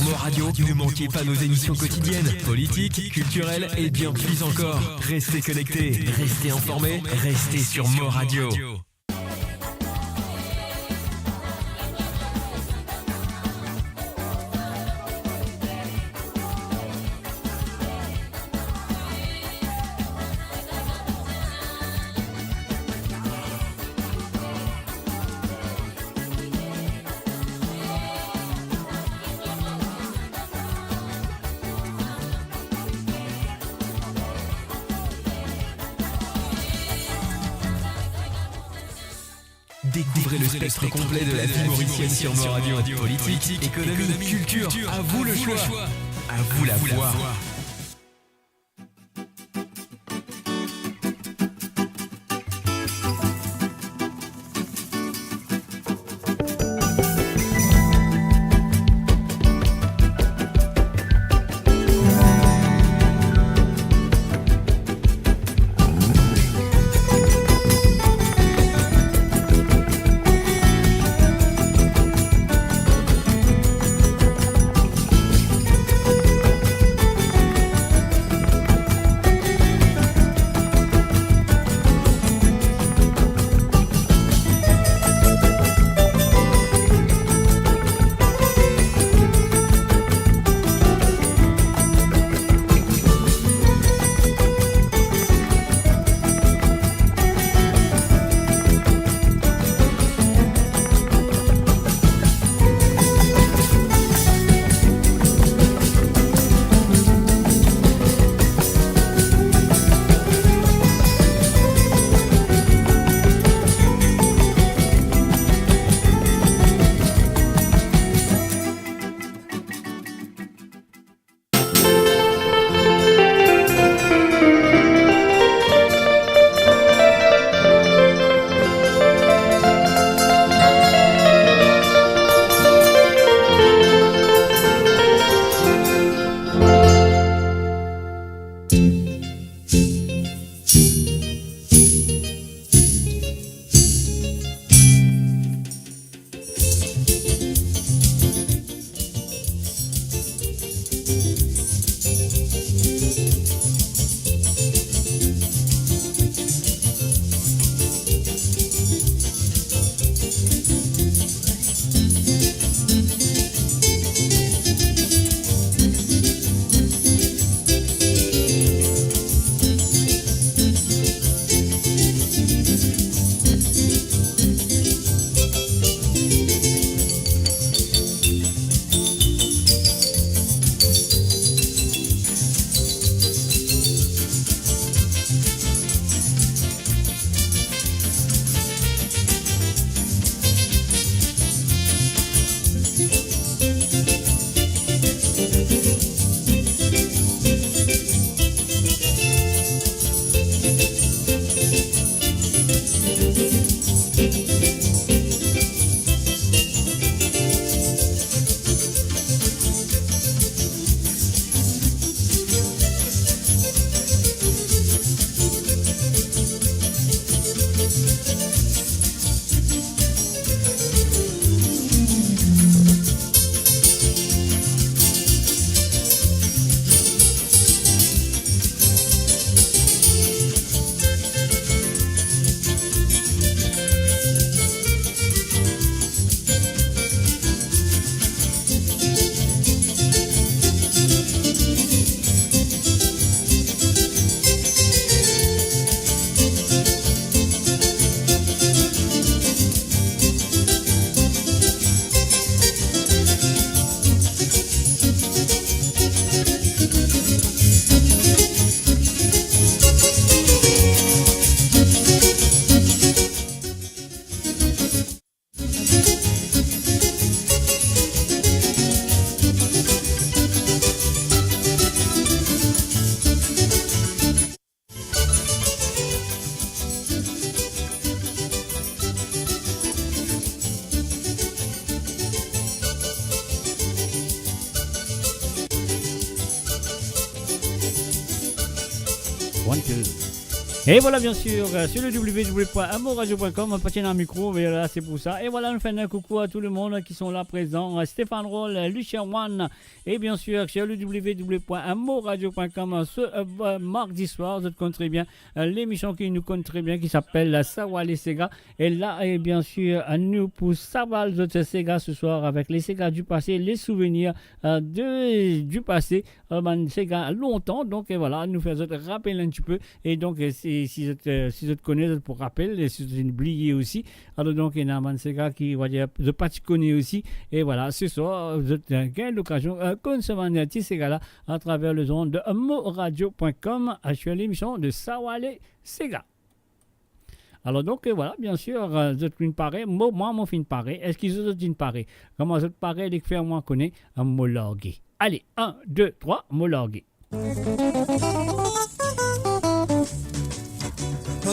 Mo Radio, ne manquez pas nos émissions quotidiennes, politiques, culturelles et bien plus encore. Restez connectés, restez informés, restez sur Mo Radio. Découvrez le spectre complet de la vie mauricienne sur Mo Radio. Politique, économie, culture, à vous le choix. À vous la voix. Et voilà, bien sûr, sur le www.amoradio.com, on patine un micro, mais là, c'est pour ça. Et voilà, nous faisons un coucou à tout le monde qui sont là présents. Stéphane Roll, Lucien One, et bien sûr, sur le www.amoradio.com, ce mardi soir, vous compte très bien l'émission qui nous compte très bien, qui s'appelle Sawa les Sega. Et là, et bien sûr, nous pour savoir les Sega ce soir avec les Sega du passé, les souvenirs du passé, Sega longtemps. Donc, et voilà, nous faisons rappeler un petit peu. Et donc, si vous connaissez pour rappel, et si vous oubliez aussi, alors donc il y a un Sega qui va dire de pas connaître aussi. Et voilà, ce soir, vous avez l'occasion de consommer un Sega là à travers le zone de moradio.com sur l'émission de Sawale Sega. Alors donc voilà, bien sûr, vous êtes une pareille, moi mon fin pareil. Est-ce qu'ils ont une pareille? Comment vous êtes pareil, les faire moi connaît un molorgué. Allez, 1, 2, 3, molorgué.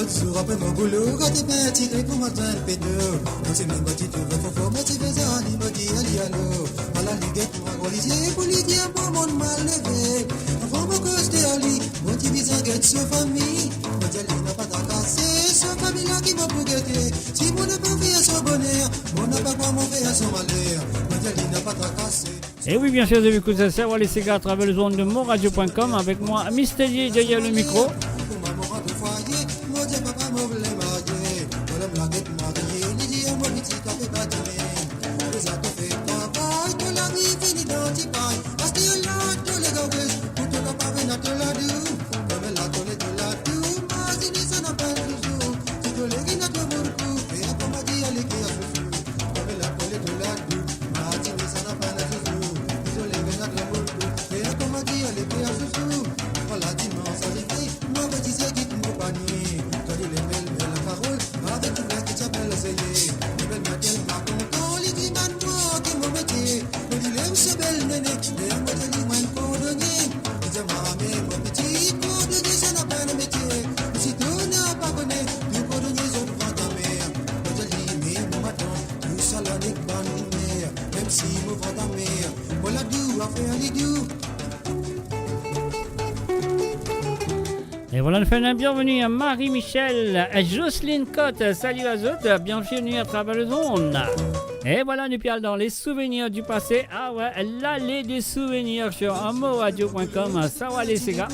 Sur après mon boulot, quand t'es petit, t'es pour matin le pédeux. Quand c'est même petit, tu veux faut mais tu fais ça, il me dit, allez, allô. À la ligue, pour agoniser, pour lui dire, pour mon mal levé. Avant mon coste, allez, mon petit visage, guette sur famille. Mon dieu, n'a pas cassé, c'est famille là qui m'a bougueté. Si mon n'a pas fait son bonheur, mon n'a pas quoi m'en fait son malheur. Mon dieu, n'a pas cassé. Et oui, bien sûr, vous avez écouté ça, les Sega à travers le zone de moradio.com avec moi, Mystérieux derrière le micro. Et voilà, nous faisons bienvenue à Marie-Michel, à Jocelyne Cotte, salut à eux, bienvenue à travers le zone. Et voilà, nous parlons dans les souvenirs du passé. Ah ouais, l'allée des souvenirs sur amoradio.com, Sawa les Sega.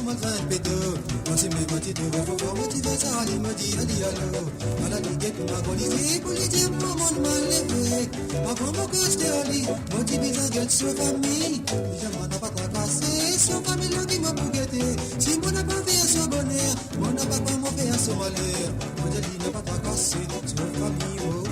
Mon n'a pas quoi m'en faire son malheur. Mon dieu, il n'a pas cassé. Son famille, oh,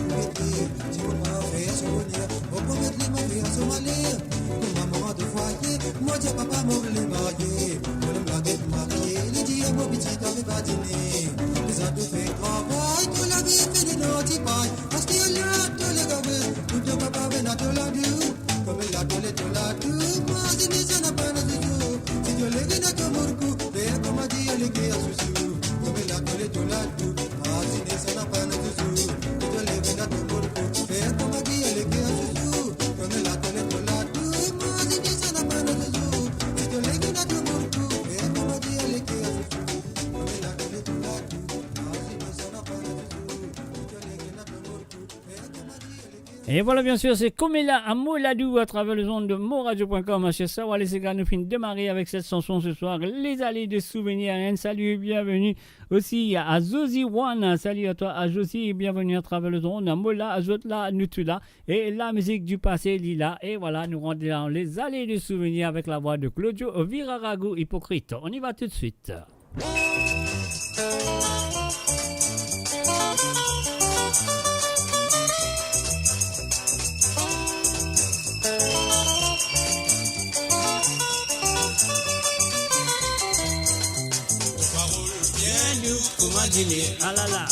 si on m'a fait son bonheur, on peut mettre les mains à son malheur. Pour maman de foyer, moi, dis papa, mon les mariés. Pour le blaguette marié, les dit à mon petit, t'avais pas dîné. Les a fait travail, tout la vie fait des naughty pailles. Parce qu'il y a là, tous les gars, tout le papa vient à tout la dou. Comme il a tout les tout la dou. Moi, je dis ça n'a pas de tout. Si tu les gars, comme mon coup, et comme a dit, elle est qui a sous. Et voilà, bien sûr, c'est Komela à Moladou à travers le zone de moradio.com. Chez Sawa les Sega, nous finissons de démarrer avec cette chanson ce soir, Les allées de souvenirs. Un salut et bienvenue aussi à Zosi One. Salut à toi, à Josie, et bienvenue à travers le zone. Mola, Azotla, Nutula et la musique du passé, Lila. Et voilà, nous rentrons dans les allées de souvenirs avec la voix de Claudio Virarago, Hypocrite. On y va tout de suite. Ah là là.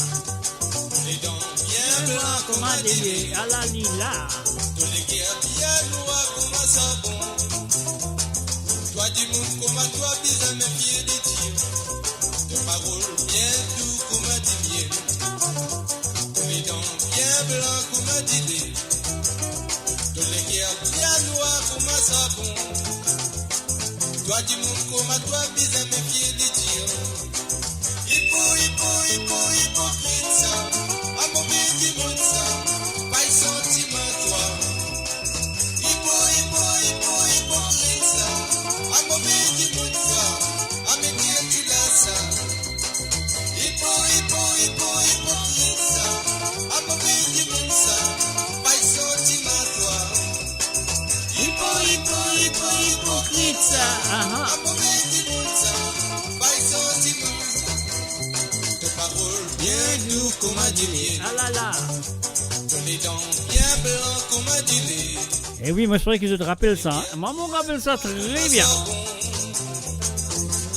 Les dents bien blancs comme un délai. Ah là lila. Tous les guerres bien noirs comme un savon. Toi du monde comme un toi, bise à mes pieds des tirs. De paroles bien doux comme un dimier. Les dents bien blancs comme un délai. Tous les guerres bien noirs comme un savon. Toi du monde comme un toi, bise à mes pieds des tirs. Hippo, hippo. hypocrite ça, à mauvais du monde ça, pas de sentiment toi. Hypocrite ça, à mauvais du monde ça, à mes pieds tu l'as ça. Hypocrite ça, à mauvais du monde ça, pas de sentiment toi. Hypocrite ça. À mauvais du monde ça, pas de sentiment. Tes paroles bien doux comme un dîner, Ah là là. les dents bien blancs comme un dîner. Et oui, moi je ferais que je te rappelle ça. Hein. Maman rappelle ça très bien.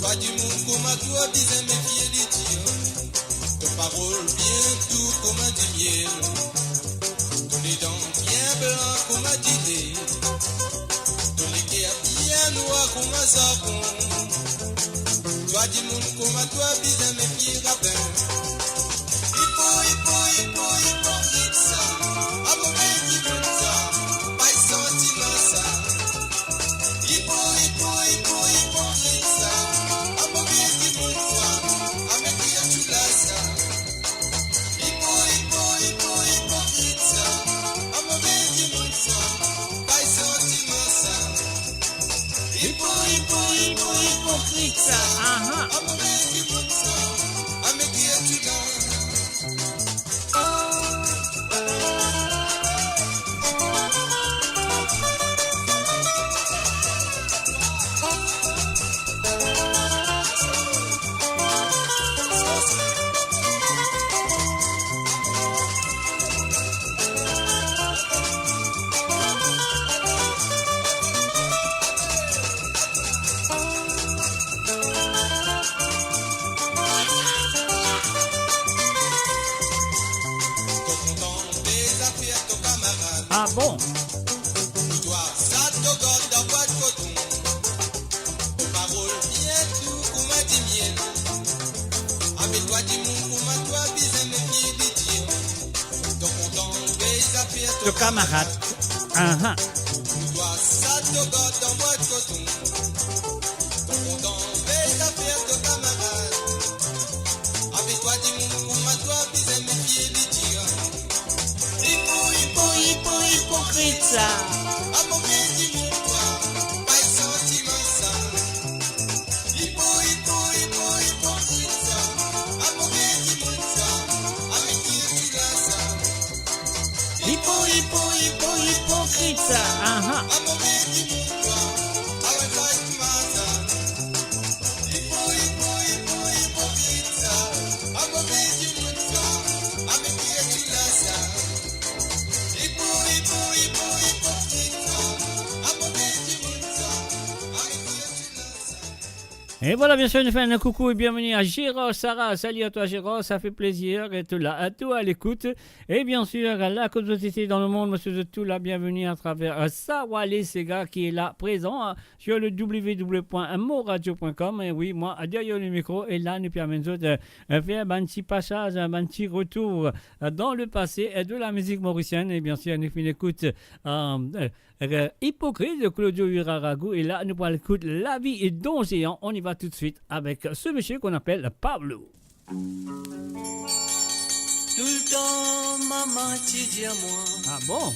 Toi du monde comme à toi, disais mes pieds les tirs. Tes paroles bien doux comme un du miel. Les dents bien blancs comme un dîner. Les guerres bien noirs comme un savon. Toi du monde comme à toi, disais mes pieds rapins. Hypocrite ça, à mauvais du monde ça, pas de sentiment ça. Hypocrite ça, à mauvais du monde ça, à mes pieds tu l'as ça. Hypocrite ça, à mauvais du monde ça, pas de sentiment ça. Hypocrite ça. À mauvais du monde ça, à mes pieds tu l'as. Ah bon? Toi, ça te gosse dans bois de coton. Parole bien tout comme un dit miel. Avec toi, dis mon comme un toi, bise mes pieds des tirs. Ton content, les affaires, Le camarade. Toi, ça te gosse dans bois de coton. Ton content, les affaires, ton camarade. Avec toi, dis mon comme un toi, bise mes pieds des tirs. Hypocrite ça. À mauvais du monde toi, pas de sentiment ça. Hypocrite ça, à mauvais du monde ça, avec qui tu l'as ça. Hypocrite ça. À mauvais du monde toi, avec toi tu m'as ça. Hypocrite ça, à mauvais du monde toi, avec qui tu l'as ça. Hypocrite ça, à mauvais du monde ça, avec qui tu l'as ça. Et voilà, bien sûr, nous faisons un coucou et bienvenue à Géros, Sarah. Salut à toi, Géros, ça fait plaisir d'être là, à toi à l'écoute. Et bien sûr, la communauté dans le monde, monsieur de tout, la bienvenue à travers Sawale Sega qui est là, présent sur le www.moradio.com. Et oui, moi, derrière le micro, et là, nous permettons de faire un petit passage, un petit retour dans le passé de la musique mauricienne. Et bien sûr, nous faisons une écoute hypocrite de Claudio Uraragu. Et là, nous allons écouter La vie est don géant. On y va tout de suite avec ce monsieur qu'on appelle Pablo. Tout le temps, maman, tu dis à moi, Ah bon?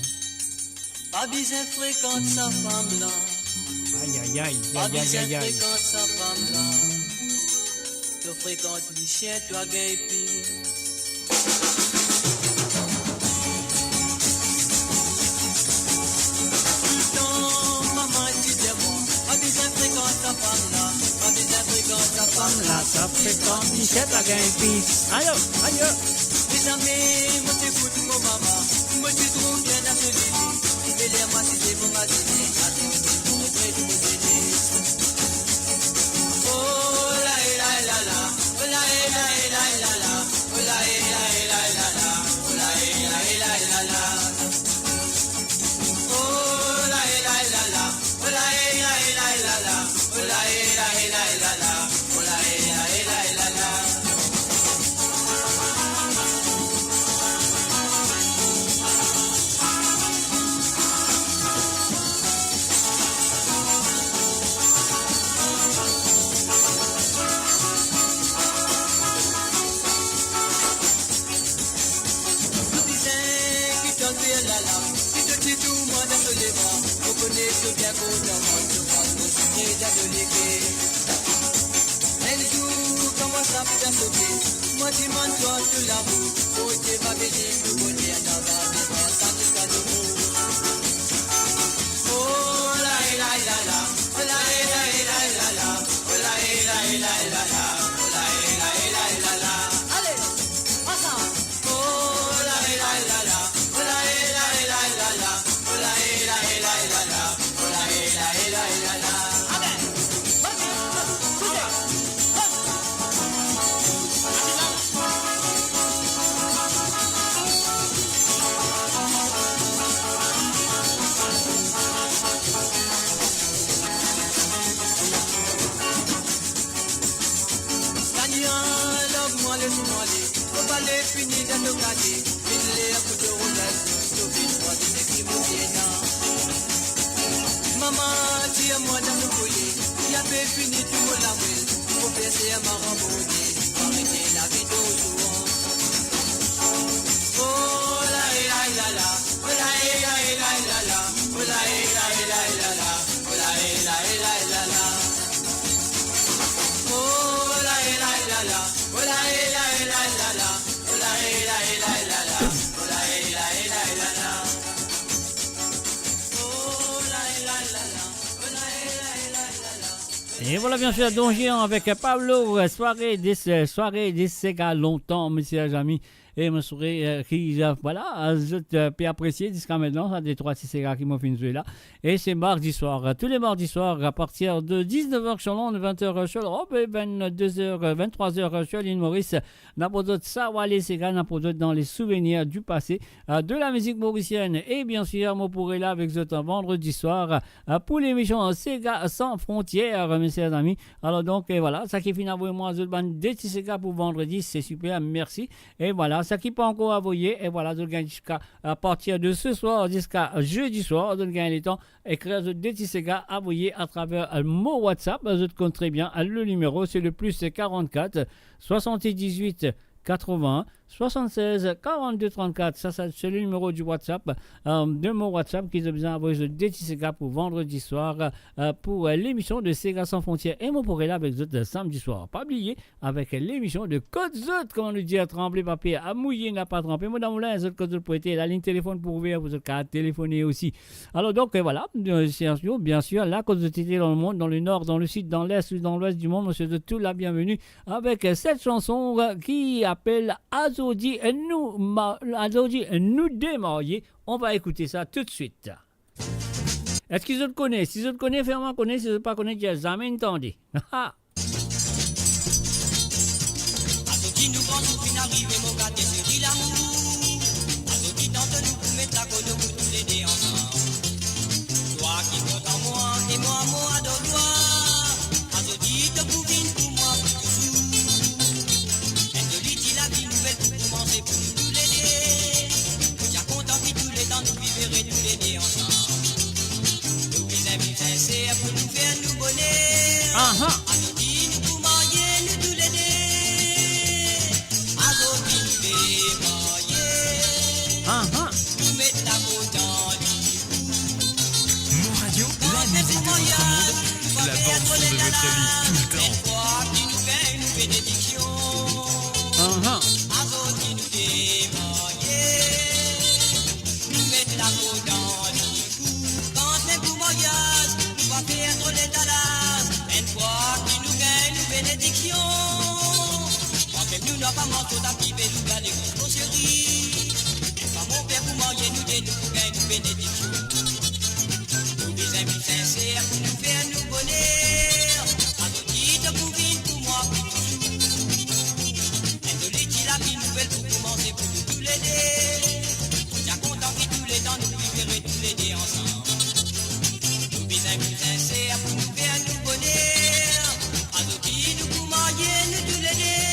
pas besoin fréquente sa femme là, Aïe, aïe, aïe, pas aïe, besoin aïe, aïe, aïe. fréquente sa femme là, tu fréquentes les chiens, toi gay puis. Tout le temps, maman, tu dis à moi, pas besoin fréquente sa femme là, pas besoin fréquente sa femme là, Ça fait quand Michel a gagné. Aïe, aïe. mes amis, moi t'écoute mon maman, moi tu trouves bien à ce lit, et les moi si c'est pour ma télé, à tes petits pour me prêter de télé. Oh la la la la, oh la la la la la, oh la la la la la, oh la la la la la. Oh la la la la, oh la la la la la, oh la la la la la, oh la la la la la. je viens qu'on demande, je pense que c'est déjà de l'été. Un jour, comment ça peut sauter? Moi, tu m'entends sur la route. Oh, tu vas venir me bonheur dans la maison, ça jusqu'à nouveau. Oh, la la la la, oh la la la la la, oh la la la la la, oh la la la la la. Allez, ensemble. Oh, la la la la, oh la la la la la, oh la la la la la, oh la la la la la. Allez, love-moi, laisse-moi aller. Faut pas les finir dans nos quartiers. Une l'air pour te rouler. T'oublie-moi de ces crimes maman, tire-moi dans le collier. Y'a fait fini, tu me la mêles. Faut passer à ma rambouille. Arrêtez la vie d'aujourd'hui. Oh la la la la, oh la la la la la, oh la la la la la, oh la la la la la. Oh la la la la, oh la la la la la, oh la la la la la, oh la la la la la. Oh la la la la, oh la la la la. Et voilà bien sûr Don Géant avec Pablo, soirée des Sega longtemps, messieurs les amis. Et je souhaite qui, voilà, je peux apprécier jusqu'à maintenant, ça des 3-6 Sega qui m'ont fait jouer là. Et c'est mardi soir, tous les mardis soirs, à partir de 19h sur Londres, 20h sur l'Europe et 22h, 23h sur l'île Maurice. N'a pas d'autre savoir les Sega, n'a pas d'autre dans les souvenirs du passé, de la musique mauricienne. Et bien sûr, moi pourrai là avec vous un vendredi soir pour l'émission Sega sans frontières, messieurs les amis. Alors donc, et voilà, ça qui finit à vous et moi, des petits Sega pour vendredi, c'est super, merci. Et voilà. Ça qui peut encore envoyer, et voilà, je gagne jusqu'à partir de ce soir jusqu'à jeudi soir, je gagne les temps, écrire des petits Sega envoyer à travers mon WhatsApp, je te compte très bien, le numéro c'est le plus 44 78 80 76 42 34. Ça, c'est le numéro du WhatsApp, de mon WhatsApp qui a besoin d'envoyer des petits Sega pour vendredi soir pour l'émission de Sega sans frontières. Et moi pourrai là avec vous samedi soir. Pas oublier avec l'émission de Code Zot, comme on nous dit, à trembler papier, à mouiller, n'a pas trempé. Moi dans mon linge, Code Zot pour être la ligne téléphone pour ouvrir, vous avez téléphoner aussi. Alors donc voilà, bien sûr, là Code Zot était dans le monde, dans le nord, dans le sud, dans l'est ou dans l'ouest du monde. Monsieur de tout la bienvenue avec cette chanson qui appelle Azodi nous démarier. On va écouter ça tout de suite. Est-ce qu'ils te connaissent? Si ils te connaissent, fais-moi connaître. Si ils ne pas connaissent, j'ai jamais entendu. Azodi nous quand nous fin arriver, mon gars, c'est dit l'amour. Azodi tente nous pour mettre la côte pour tous les deux ensemble. Toi qui comptes en moi et moi dans toi. Azodi te couvine pour moi pour toujours. Azodi dit la vie nouvelle pour commencer pour nous tous les deux. Nous t'as content puis tous les temps nous vivrons tous les deux ensemble. Nous les amis sincères pour nous faire nous bonheur. Azodi nous pour marier nous tous les deux. Azodi nous fait marier. Nous mettre la côte en Mon radio, la musique de votre monde, la bande son de votre vie, tout le temps. toi qui nous fait une bénédiction. Azodi nous démailler. Nous mettre la côte en quand même pour mariage, nous va perdre les talas. Une fois qui nous gagne une bénédiction. Quand même nous n'avons pas manqué d'activer nous gagner nos chéris. Pas mon père pour marier nous des nous pour gagner une bénédiction. Nous des amis sincères pour nous faire nous bonheur. Azodi te couvine pour moi pour toujours. Azodi dit la vie nouvelle pour commencer pour nous tous les deux. Tiens content que tous les temps nous vivrons tous les deux ensemble. Nous des amis sincères pour nous faire nous bonheur. Azodi nous pour marier nous tous les deux.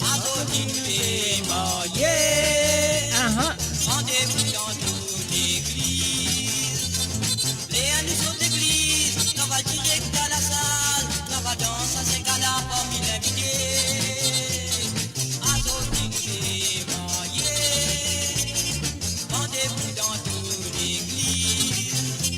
Azodi nous démailler. Rendez-vous dans toute l'église. Les nous sont d'église, on va direct à la salle. On va danser à ces gars-là parmi l'invité. Azodi nous démailler. Rendez-vous dans toute l'église.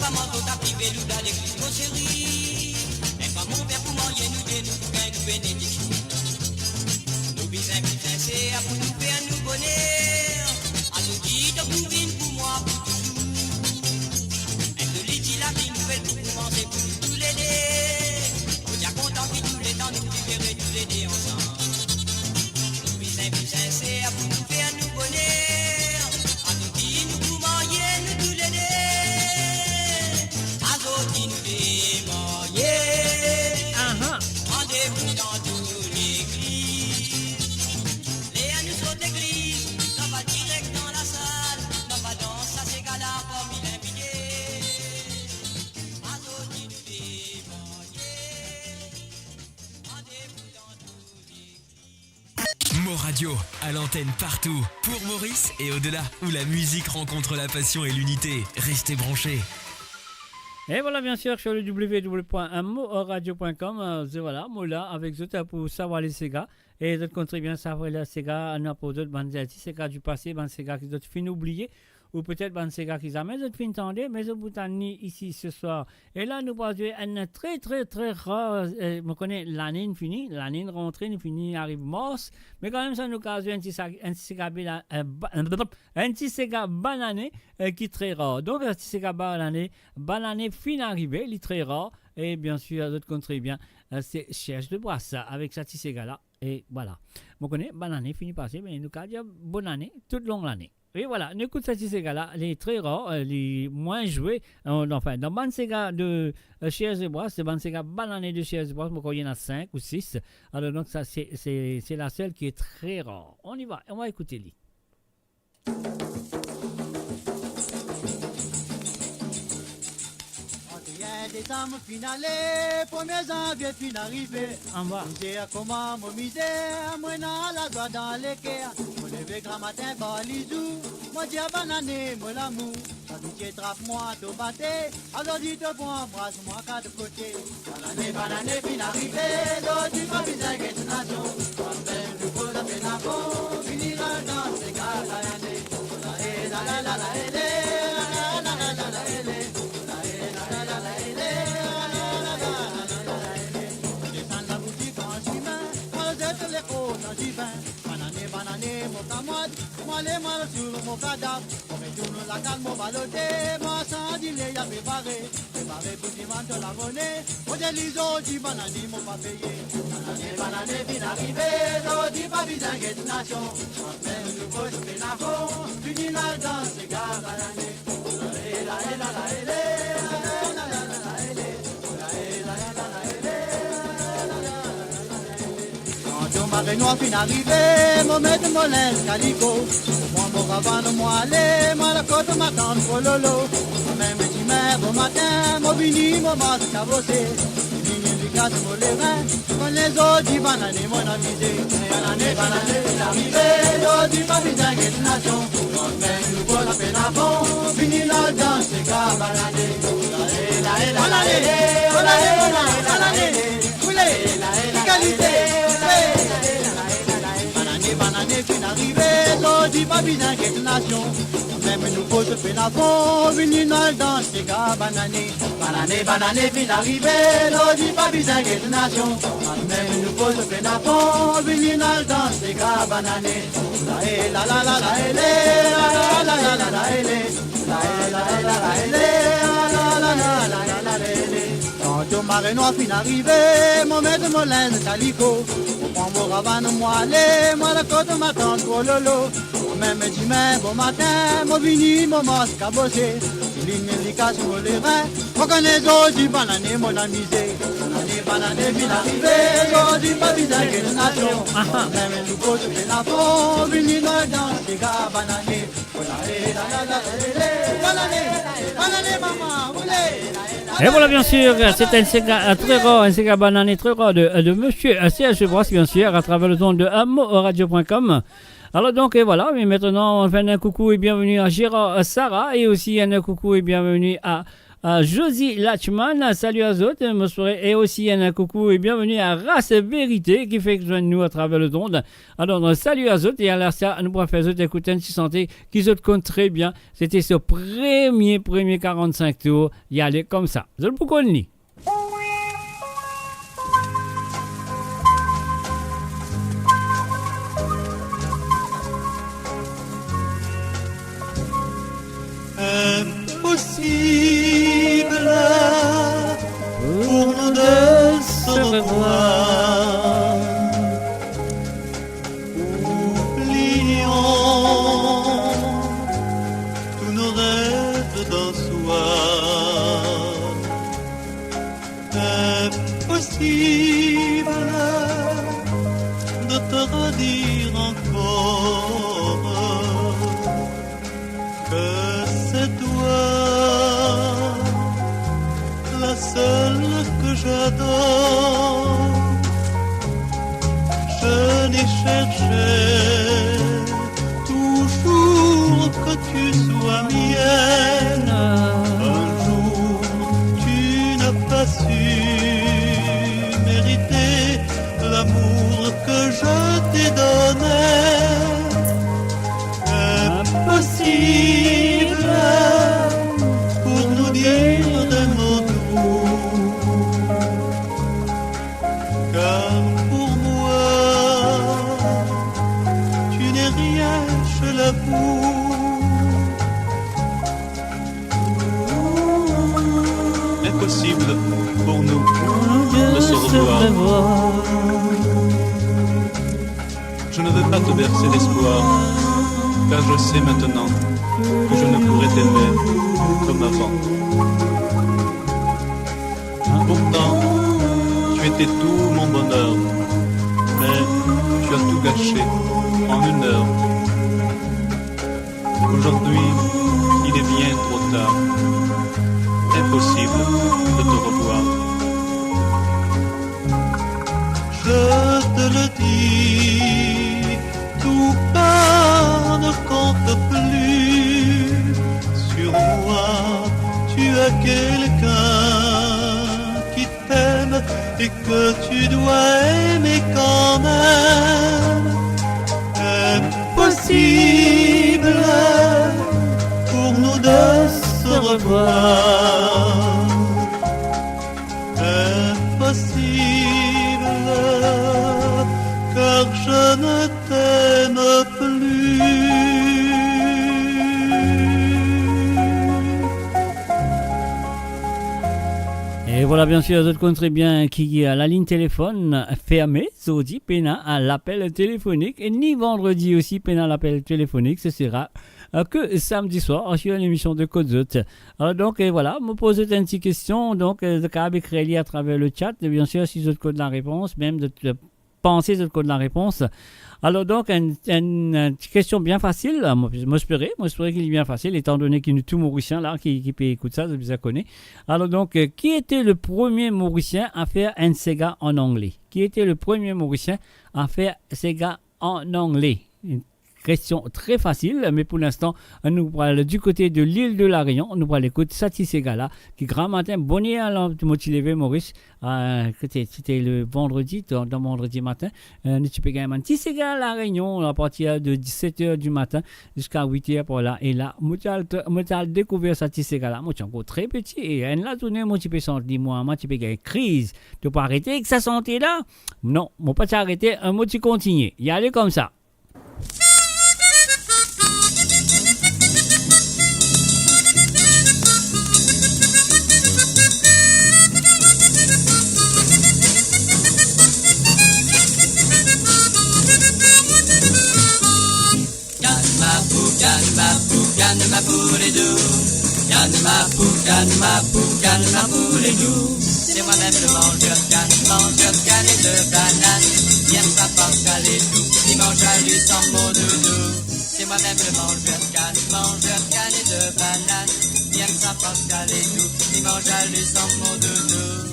pas manteau, t'as privé, nous dans l'église, mon chéri. Mais pas mon père pour manger, nous des nous, pour nous bénédiction. Nous bisins, c'est à pour nous faire nous bonheur. À nous dire, de pour pour moi, pour toujours. Et de l'idée, la vie nouvelle, pour commencer, pour nous tous les deux. On est content que tous les temps, nous libérer tous les deux ensemble. Nous bisins, c'est à pour nous faire nous bonheur. À nous dire, nous pour manger, nous tous les deux. À nous dire, nous démailler. Rendez-vous dans toute l'église. Léa nous saute l'église. On va direct dans la salle. On va danser à ces gars-là parmi l'invité. À nous dire, nous démailler. Rendez-vous dans toute l'église. Mo Radio, à l'antenne partout, pour Maurice et au-delà, où la musique rencontre la passion et l'unité. Restez branchés. Et voilà, bien sûr, sur le www.moradio.com, voilà, moi là, avec Zota pour savoir les Sega. Et d'autres contribuent bien savoir les Sega, on a pour d'autres bandes Sega du passé, bandes Sega qui d'autres fin oubliés, ou peut-être bandes Sega qui jamais d'autres fin tendés, mais au bout d'un ici ce soir. Et là, nous passons un très rare, on connaît l'année finie, l'année rentrée, nous finie, arrive mars, mais quand même, ça nous cause un petit Sega banané qui est très rare. Donc, un petit Sega banané fin arrivé, il est très rare. Et bien sûr, d'autres contribuents, c'est Cherche de Boisse avec ce petit Sega-là. Et voilà. On connaît, bonne année, fini passé, mais nous avons dit bonne année, toute longue l'année. Et voilà, nous écoutons ce petit Sega-là, il est très rare, il est moins joué. Enfin, dans bonne Sega de Cherche de Boisse, c'est bonne Sega bonne année de Cherche de Boisse, il y en a 5 ou 6. Alors, donc, ça, c'est la seule qui est très rare. On y va, on va écouter lui. Décembre finale, 1er janvier fin arrivé. En bas. J'ai comment mon misère, moi n'a la joie dans les cœurs. Mon lever grand matin par les jours, moi dis à banane, mon amour. Habitué trappe moi, te batté, alors dis te bon, embrasse-moi, qu'à de côté. Banane, fin arrivé, l'eau du papier, c'est une nation. Quand-même, nous faut la peine à fond, finir dans ces gars, la banane, mon camarade, moi les mal sur mon cadavre, on met tout la calme, mon baloté, moi sans dîner, y'a préparé pour dimanche la monnaie, on dit les autres, banane, mon pas payé, banane, bien arrivé, l'autre, pas besoin de nation, même nous poche, mais n'a pas, fini la danse, les gars, banane, Maré noir fin arrivé, mon maître mon linge calico. Moi mon ravane, moi aller, moi la côte m'attend pour lolo. Même petit mère bon matin, mon vini, mon masque cabossé. Vini du casse mon lerin, quand les autres y banane, mon avisé. Banane, fin arrivé, l'autre du papier d'inquiète nation. Même nous pour la peine à fond, fini la danse, c'est gars banane. Banane fin arrivé, l'eau du papier d'inquiète nation. Même nous faut se faire la fond, venir dans le danse, c'est gars banane. Banane fin arrivé, l'eau du papier d'inquiète nation. Même nous faut se faire la fond, venir dans le danse, c'est gars banane. La la la la la la la la la la la la. Quand au marais noir fin arrivé, mon maître mon linge calico. Moi mon ravane, moi aller, moi la côte m'attend pour lolo. Même dimanche bon matin, mon vini, mon masque à bosser. Ligne les casse sur les reins, pour qu'on les autres du banane, mon amusé. Banane fin arrivé, l'eau du papier d'inquiète nation. Même nous faut se faire la peau, vini dans le danse, les gars banane. Banane, maman, Et voilà, bien sûr, c'est un Sega très rare, un Sega banané très rare de monsieur Serge Brosse, bien sûr, à travers le ton de amoradio.com. Alors donc, et voilà, mais maintenant, on fait un coucou et bienvenue à Gérard Sarah, et aussi un coucou et bienvenue à Josie Lachman, salut à autres, et aussi un coucou et bienvenue à Race Vérité qui fait que nous à travers le monde. Alors, salut à autres et à ça, nous pourrons faire écouter une santé qui se compte très bien. C'était ce premier 45 tours, y aller comme ça. Vous êtes beaucoup de Impossible pour nous deux se revoir. Oublions tous nos rêves d'un soir. Impossible de te redire encore que c'est toi la seule que j'adore. Je n'ai cherché toujours que tu sois mienne. Un jour tu n'as pas su mériter l'amour que je t'ai donné. Impossible pour nous dire des mots doux, car pour moi tu n'es rien chez la boue. Impossible pour nous de se revoir. Je ne veux pas te bercer d'espoir, car je sais maintenant que je ne pourrai t'aimer comme avant. Pourtant, tu étais tout mon bonheur, mais tu as tout gâché en une heure. Aujourd'hui, il est bien trop tard. Impossible de te revoir. Je te le dis, tout pas ne compte plus. Sur moi, tu as quelqu'un qui t'aime et que tu dois aimer quand même. Impossible pour nous deux se revoir. Impossible, car je ne t'aime plus. Et voilà, bien sûr, vous connaissez bien qui a la ligne téléphone fermée, Zodi, Pena à l'appel téléphonique, et ni vendredi aussi, Pena à l'appel téléphonique, ce sera que samedi soir sur l'émission de Codezot. Alors donc, et voilà, me poser une petite question, donc, de Kabe Créli à travers le chat, et bien sûr, si vous avez la réponse, même de penser que vous avez la réponse. Alors donc, une question bien facile, moi j'espérais qu'il est bien facile, étant donné qu'il y a tout Mauricien là qui peut écouter ça, je vous connais. Alors donc, qui était le premier Mauricien à faire un Sega en anglais? Qui était le premier Mauricien à faire Sega en anglais? Une question très facile, mais pour l'instant, nous parlons du côté de l'île de la Réunion, nous parlons écouter Sati Segala, qui grand matin, bonnet à l'heure de motiver Maurice, c'était le vendredi, dans vendredi matin, nous tu peux gagner un petit Segala à la Réunion, à partir de 17h du matin jusqu'à 8h pour là, et là, moi j'ai découvert Sati Segala, moi je suis encore très petit, et là, tourné, moi tu peux sentir, moi tu peux gagner crise, tu peux arrêter avec sa santé là? Non, moi pas t'arrêter, moi tu continues, y aller comme ça. Canne ma poule et doux, canne ma poule et doux. C'est moi-même le mangeur de canne et de banane. Viens pas Pascal et tout, il mange à lui sans mot doudou. C'est moi-même le mangeur de canne et de banane. Viens pas Pascal et tout, il mange à lui sans mot doudou.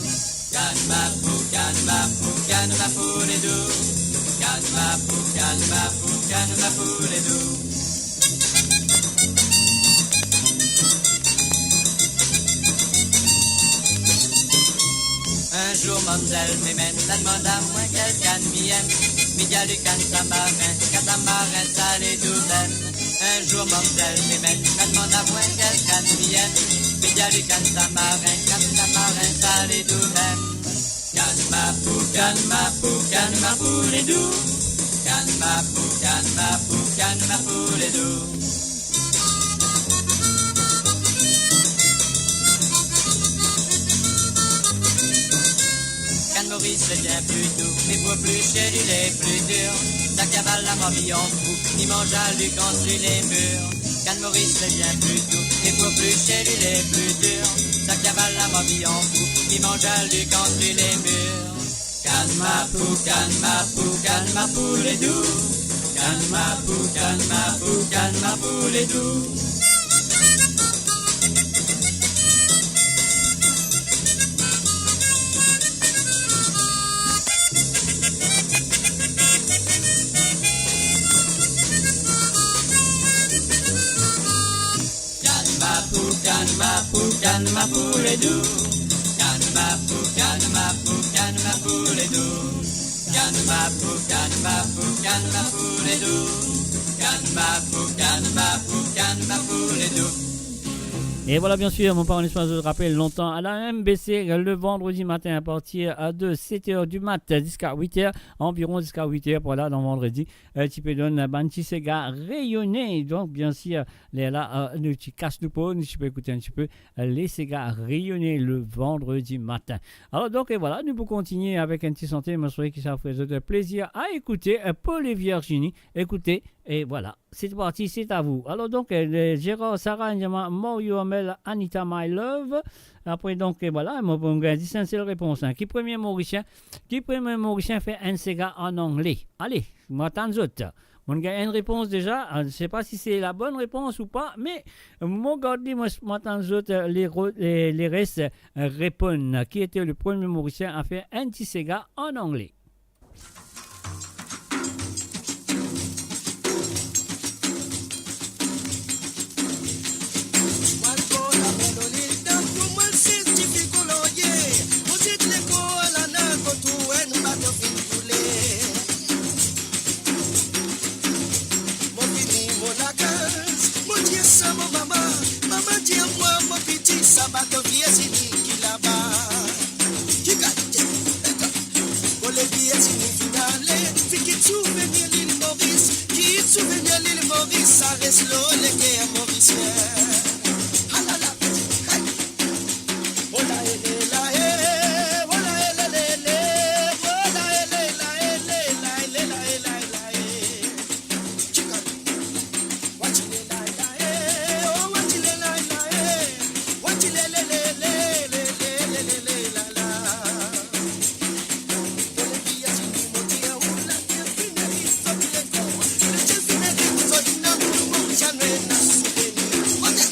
Canne ma poule et doux. Canne ma poule et doux. jour, mademoiselle m'aimait, ça demande à moi quelqu'un m'y aime. Miguel du catamarin salé douzaine. Un jour, mademoiselle m'aimait, ça demande à moi quelqu'un m'y aime. Miguel du catamarin salé douzaine. Canne ma pou les doux. Canne ma pou les doux. Maurice c'est bien plus doux, mais pour plus cher il est plus dur. Sa cavale la mobille en fou, il mange à lui construit les murs. Canne Maurice c'est bien plus doux, mais pour plus cher il est plus dur. Sa cavale la mobille en fou, il mange à lui construit les murs. Canne ma pou les doux. Canne ma pou les doux. Canne ma pou les doux. Canne ma pou les doux. Canne ma pou les doux. Canne ma pou les doux. Et voilà, bien sûr, mon parent espace de rappel longtemps à la MBC le vendredi matin à partir de 7h du mat jusqu'à 8h, environ jusqu'à 8h, voilà, dans vendredi. Tu peux donner un petit Sega rayonné. Donc, bien sûr, là, tu casses le pot, tu peux écouter un petit peu les Sega rayonnés le vendredi matin. Alors, donc, et voilà, nous pouvons continuer avec un petit santé, je souhaite que ça vous fasse plaisir à écouter Paul et Virginie. Écoutez, et voilà, c'est parti, c'est à vous. Alors, donc, Gérard, Sarah, Mario, Amel, Anita, My Love. Après, donc, et voilà, on a dit c'est la réponse. Qui premier Mauricien fait un Sega en anglais? Allez, moi, tant d'autres. On a une réponse déjà. Je ne sais pas si c'est la bonne réponse ou pas, mais moi, tant d'autres, les restes répondent. Qui était le premier Mauricien à faire un petit Sega en anglais? Sabato viesini kilaba Ole viesini finale Fiki souvenir l'île Maurice Qui souvenir l'île Maurice Ça reste l'ole que est mauricien Halala Ola ele la e Ola ele le le Ola ele la ele la ele la ele la e Chica Wachile la la e Oh wachile la la e Wachile le le le le le le le le la la Ole via sini motia ula Tia fineri so tile ko Le chel fineri so dina Mo chanwe na sudeni Ote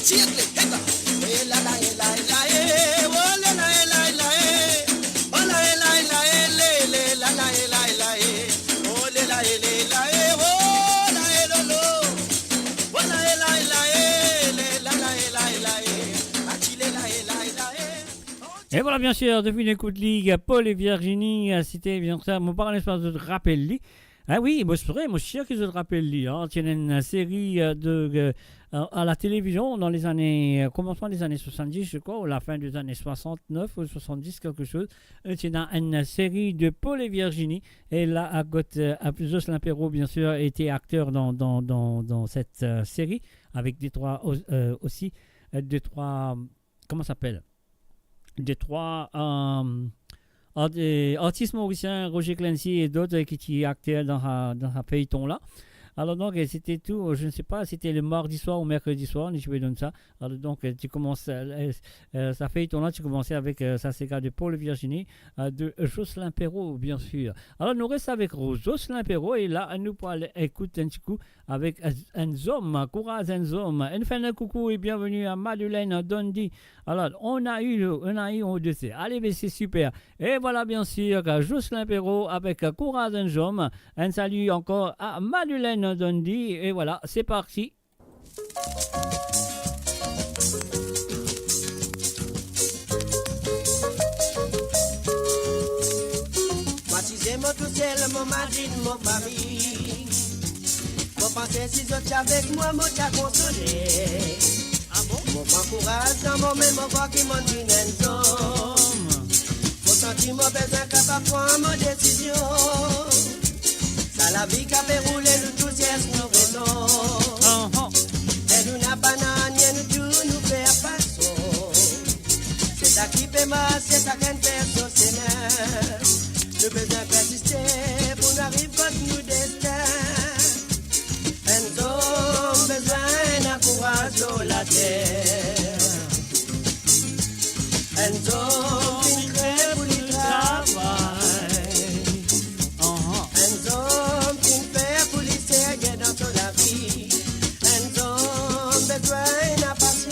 Chicle, heta. Eh la la eh la eh la eh. Oh la la eh la eh la eh. Oh la eh la eh la eh le la la eh la eh la eh. Oh le la eh le la eh. Oh la eh lo lo. Oh la eh la eh la eh le la la eh la eh la eh. Achille la eh la eh la eh. Et voilà, bien sûr, depuis l'écoute Ligue, Paul et Virginie, c'était bien ça, mon parent espace de te rappeler. Ah oui, moi c'est vrai, moi je suis sûr que je te rappelle. Hein. Il y a une série à la télévision dans les années, commencement des années 70, je crois, ou la fin des années 69 ou 70, quelque chose. Il y a une série de Paul et Virginie. Et là, à côté, Jocelyn Perrault, bien sûr, était acteur dans cette série, avec des trois aussi, des trois, comment ça s'appelle? Des trois artistes mauriciens, Roger Clancy et d'autres qui actaient dans un feuilleton là. Alors donc c'était tout, je ne sais pas, c'était le mardi soir ou mercredi soir, je vais donner ça. Alors donc tu commences, ça feuilleton là, tu commençais avec ça c'est de Paul et Virginie, de Jocelyn Perrault bien sûr. Alors nous restons avec Jocelyn Perrault et là nous pourrons écouter un petit coup avec Enzom, Courage Enzom. Un fin de coucou et bienvenue à Madeleine Dundee. Alors on a eu au dessus. Allez mais c'est super. Et voilà bien sûr Jocelyn Perrault avec Courage Enzom. Un salut encore à Madeleine Dundee et voilà c'est parti. Baptisez-moi tout seul, mon Madrid, mon Paris. Mon pensée si je avec moi, mon t'a consolé. Ah bon? Mon courage dans mon même voix qui m'en dit un homme. Mon sentiment besoin capable de prendre mon décision. Ça la vie qui a fait rouler nous tous, yes, nous venons. Et nous n'a pas n'a nous tout nous faire façon. C'est ça qui fait mal, c'est ça qui fait saucer. Nous besoin persister pour n'arriver pas nous destin. Un homme besoin d'un courage sur la terre. Un homme qui crée pour le travail. Un homme qui fait pour les servir dans toute la vie. Un homme besoin d'un patience.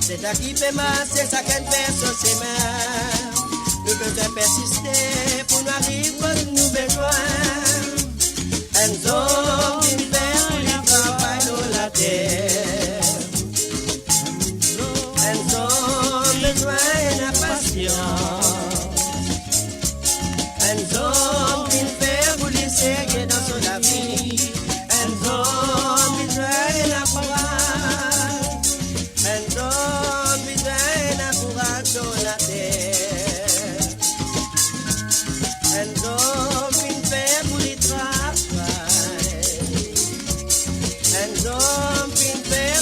C'est ça qui fait mal, c'est ça qui fait saucer mal. Nous devons persister pour nous arriver où nous besoin. Un homme qui fait le travail dans la terre. Un homme besoin de patience. Un homme qui fait pour les servir dans son vie. Un homme besoin de courage. Un homme besoin de courage dans la terre. Un homme qui fait pour les travail. Un homme qui fait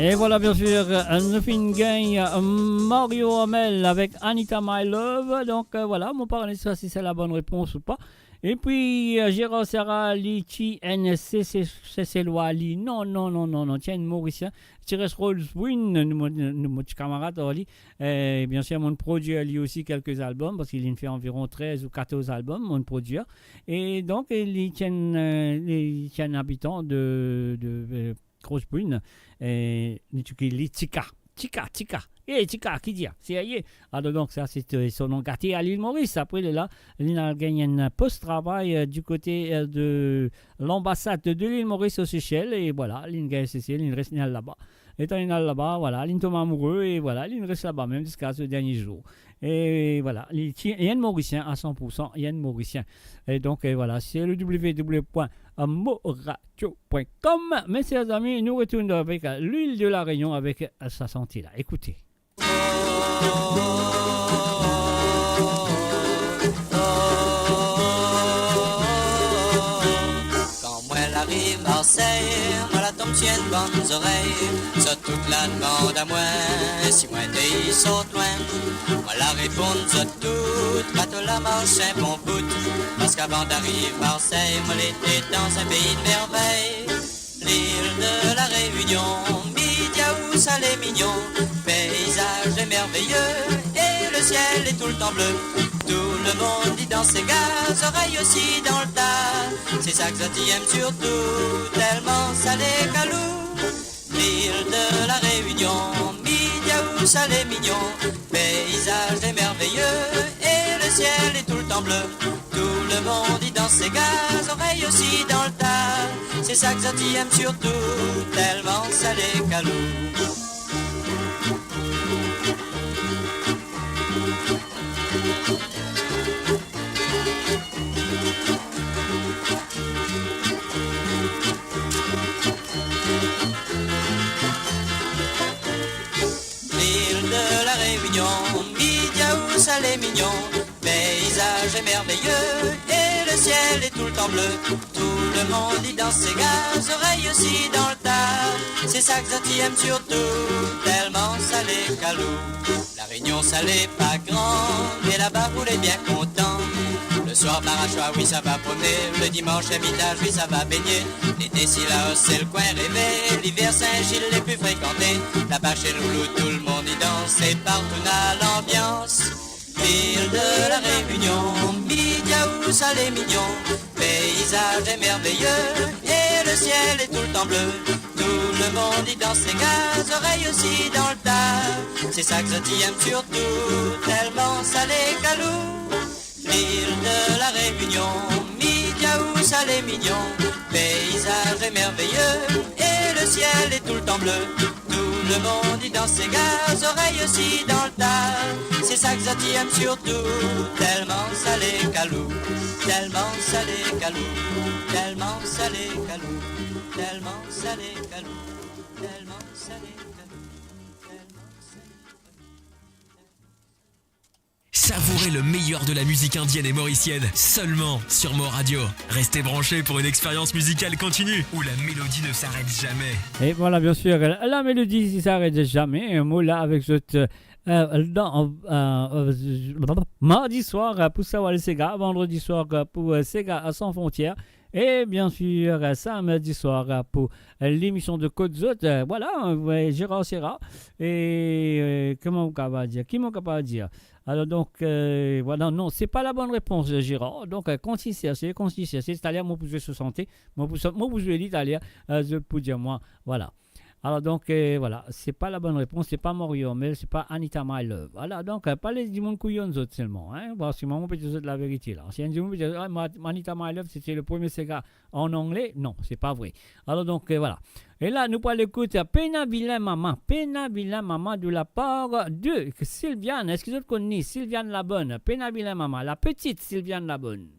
Et voilà, bien sûr, Nothing Gain, Mario Hamel avec Anita My Love. Donc voilà, mon parrain, ça si c'est la bonne réponse ou pas. Et puis Gérard Serra, Lichi, NCC Loali. Non, tiens, Mauricien. Thierry Rolls Win, mon camarade Ali. Et bien sûr, mon produit lui aussi quelques albums, parce qu'il fait environ 13 ou 14 albums, mon produit. Et donc, il tient habitant de Rolls Win. Et Tika. Et Tika, qui dit? C'est alors donc ça c'est son nom gâté à l'île Maurice. Après là, il a gagné un post-travail du côté de l'ambassade de l'île Maurice aux Seychelles. Et voilà, il gagne Seychelles, il reste là-bas. Étant là-bas, voilà, il tombe amoureux et voilà, il reste là-bas même jusqu'à ce dernier jour. Et voilà, il y a un Mauricien à 100%, il y a un Mauricien. Et donc voilà, c'est le www.moradio.com. Mes chers amis, nous retournons avec l'huile de la Réunion avec sa santé là. Écoutez. Quand moi l'arrive Marseille, moi la tombe tienne bonnes oreilles, ça toute la demande à moi, si moi des saute loin, moi la réponds ça toute, bateau la marche un bon bout, parce qu'avant d'arriver Marseille, moi l'étais dans un pays de merveille, l'île de la Réunion, Midiaou, salé mignon, paysage est merveilleux, et le ciel est tout le temps bleu. Tout le monde dit dans ses gaz, oreilles aussi dans le tas. C'est ça que ça aime surtout, tellement salé calou. L'île de la Réunion, Midiaou, salé mignon, paysage est merveilleux, et le ciel est tout le temps bleu. Tout le monde dit dans ses gaz, oreilles aussi dans le tas. C'est ça que ça aime surtout, tellement salé calou. Midiaou, salé mignon, paysage est merveilleux, et le ciel est tout le temps bleu. Tout le monde y danse ses gaz, oreilles aussi dans le tas. C'est ça que ça aime surtout, tellement salé calou. La Réunion salée pas grand, mais là-bas vous l'êtes bien content. Le soir Marachois, oui ça va promener, le dimanche Hermitage, oui ça va baigner. L'été Sillaos, c'est le coin rêvé, l'hiver Saint-Gilles les plus fréquentés. Là-bas chez Loulou, tout le monde y danse, et partout à l'ambiance. Ville de la Réunion, Midiaou, salé mignon, paysage est merveilleux, et le ciel est tout le temps bleu. Tout le monde y danse ses gaz, oreilles aussi dans le tas. C'est ça que ça aime surtout, tellement salé calou. L'île de la Réunion, Midiaou, salé mignon, paysage est merveilleux, et le ciel est tout le temps bleu. Tout le monde y danse ses gaz, oreilles aussi dans le tas. C'est ça que ça aime surtout, tellement salé calou, tellement salé calou, tellement salé calou, tellement salé calou, tellement salé calou. Savourez le meilleur de la musique indienne et mauricienne seulement sur Mo Radio. Restez branchés pour une expérience musicale continue où la mélodie ne s'arrête jamais. Et voilà, bien sûr, la mélodie ne s'arrête jamais. Un mot là avec cette mardi soir pour Sawal Sega, vendredi soir pour Sega sans frontières. Et bien sûr, samedi soir pour l'émission de Côte Zot. Voilà, Gérard Serra. Et comment on va dire? Qui m'en capable de dire? Alors donc, voilà, non, c'est pas la bonne réponse, Gérard. Donc, continuez à chercher, c'est-à-dire, moi, vous se santé, moi, vous l'italien, je peux dire, moi, voilà. Alors donc, voilà, c'est pas la bonne réponse, c'est pas Mario, mais c'est pas Anita My Love. Voilà, donc, pas les du monde couillon autres seulement, hein, parce que moi, on peut dire la vérité, là. Si un du monde peut dire, Anita My Love, c'était le premier Sega en anglais, non, c'est pas vrai. Alors donc, voilà. Et là, nous allons écouter Pena Vilain Maman de la part de Sylviane. Est-ce que vous connaissez Sylviane la Bonne? Pena Vilain Maman, la petite Sylviane la Bonne.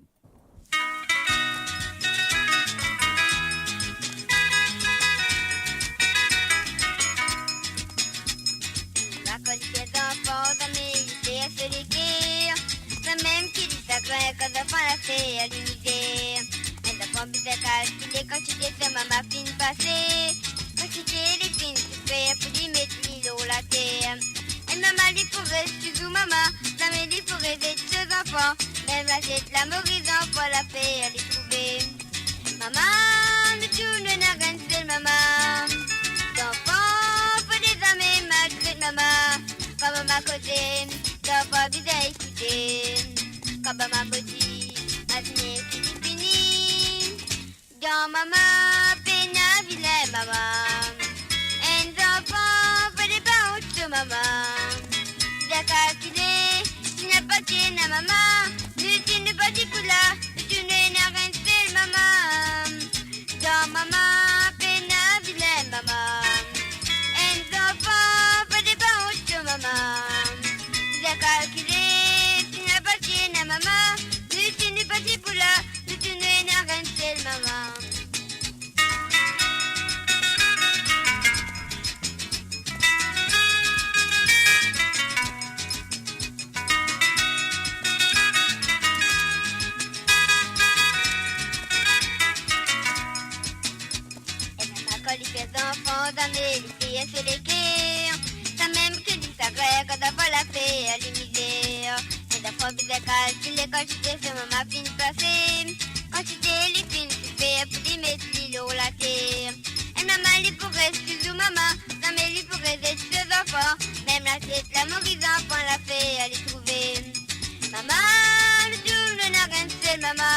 La qualité d'enfant d'amitié à se déguire, c'est même qui dit ça craint quand d'enfant la fait à l'unité. Elle n'a pas besoin de calculer quand tu défais maman fine passée. Quand tu dis les fines, tu fais pour rester sous maman, Samélie pour aider ses enfants. Même la tête, la Maurice, pour la paix, elle est trouvée. Maman, nous tournons n'a rien seul, maman. D'enfants, faut des amis, malgré maman. Quand maman côté, d'enfants, bien écouter. Quand maman côté, avenir, fini. Dans maman, peine à vilain, maman. Un enfant, faut des parents, tout maman. J'ai calculé, tu n'as pas tienne à maman. Tu n'es pas dit pour là, tu n'es rien seul, maman. Dans maman, peine à vilain, maman. Un enfant, faut des parents, tout maman. J'ai calculé, tu n'as pas tienne à maman. Tu n'es pas dit pour là, tu n'es rien seul, maman. Enfants d'année, les filles se les guerres. Ça même que dit ça grec, quand t'as pas la paix à l'univers. Et d'abord, bien calculé quand tu t'es fait ma fine passée. Quand tu t'es les films, tu fais pour y mettre l'îlot la terre. Et maman, lui pour rester sous maman. Ça met lui pour aider ses enfants. Même la tête, la Maurice, enfant la paix à les trouver. Maman, le tour n'a rien seul, maman.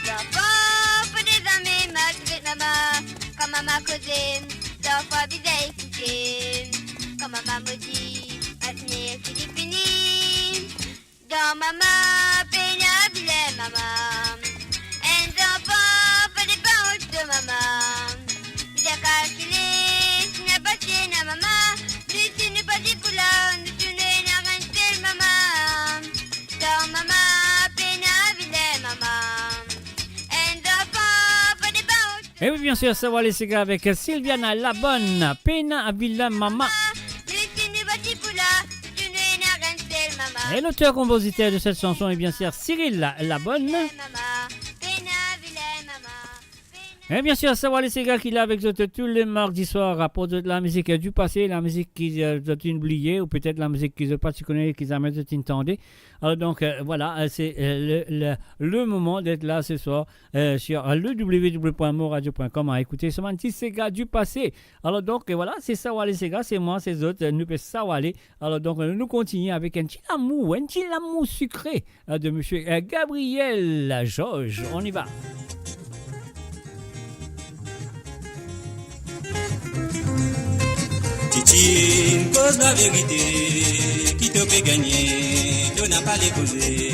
L'enfant, faut des amis, malgré maman. Quand maman causait, d'enfants bien écouter. Quand maman me dit, avenir c'est fini. Dans maman, peine à vilain, maman. Un enfant, pas des parents de maman. J'ai calculé, tu n'as pas tienne à maman. Tu n'es pas dit pour là, tu n'es rien seul, maman. Dans maman, peine à vilain, maman. Un enfant, pas des parents. Et oui, bien sûr, ça va les gars avec Sylviana la bonne, Pena à Villa Mama. Et l'auteur-compositeur de cette chanson est bien sûr Cyril la bonne. Et bien sûr, ça va les gars qui est là avec vous tous les mardis soirs à propos de la musique du passé, la musique qu'ils ont oubliée ou peut-être la musique qu'ils n'ont pas connaissent, qu'ils ont jamais entendu. Alors donc voilà, c'est le moment d'être là ce soir sur le www.moradio.com à écouter ce petit Sega du passé. Alors donc voilà, c'est ça les Sega, c'est moi, c'est autres, nous peut ça aller. Alors donc nous continuons avec un petit amour sucré de monsieur Gabriel Georges. On y va. Titi, cause la vérité qui te fait gagner, tu n'as pas les causé.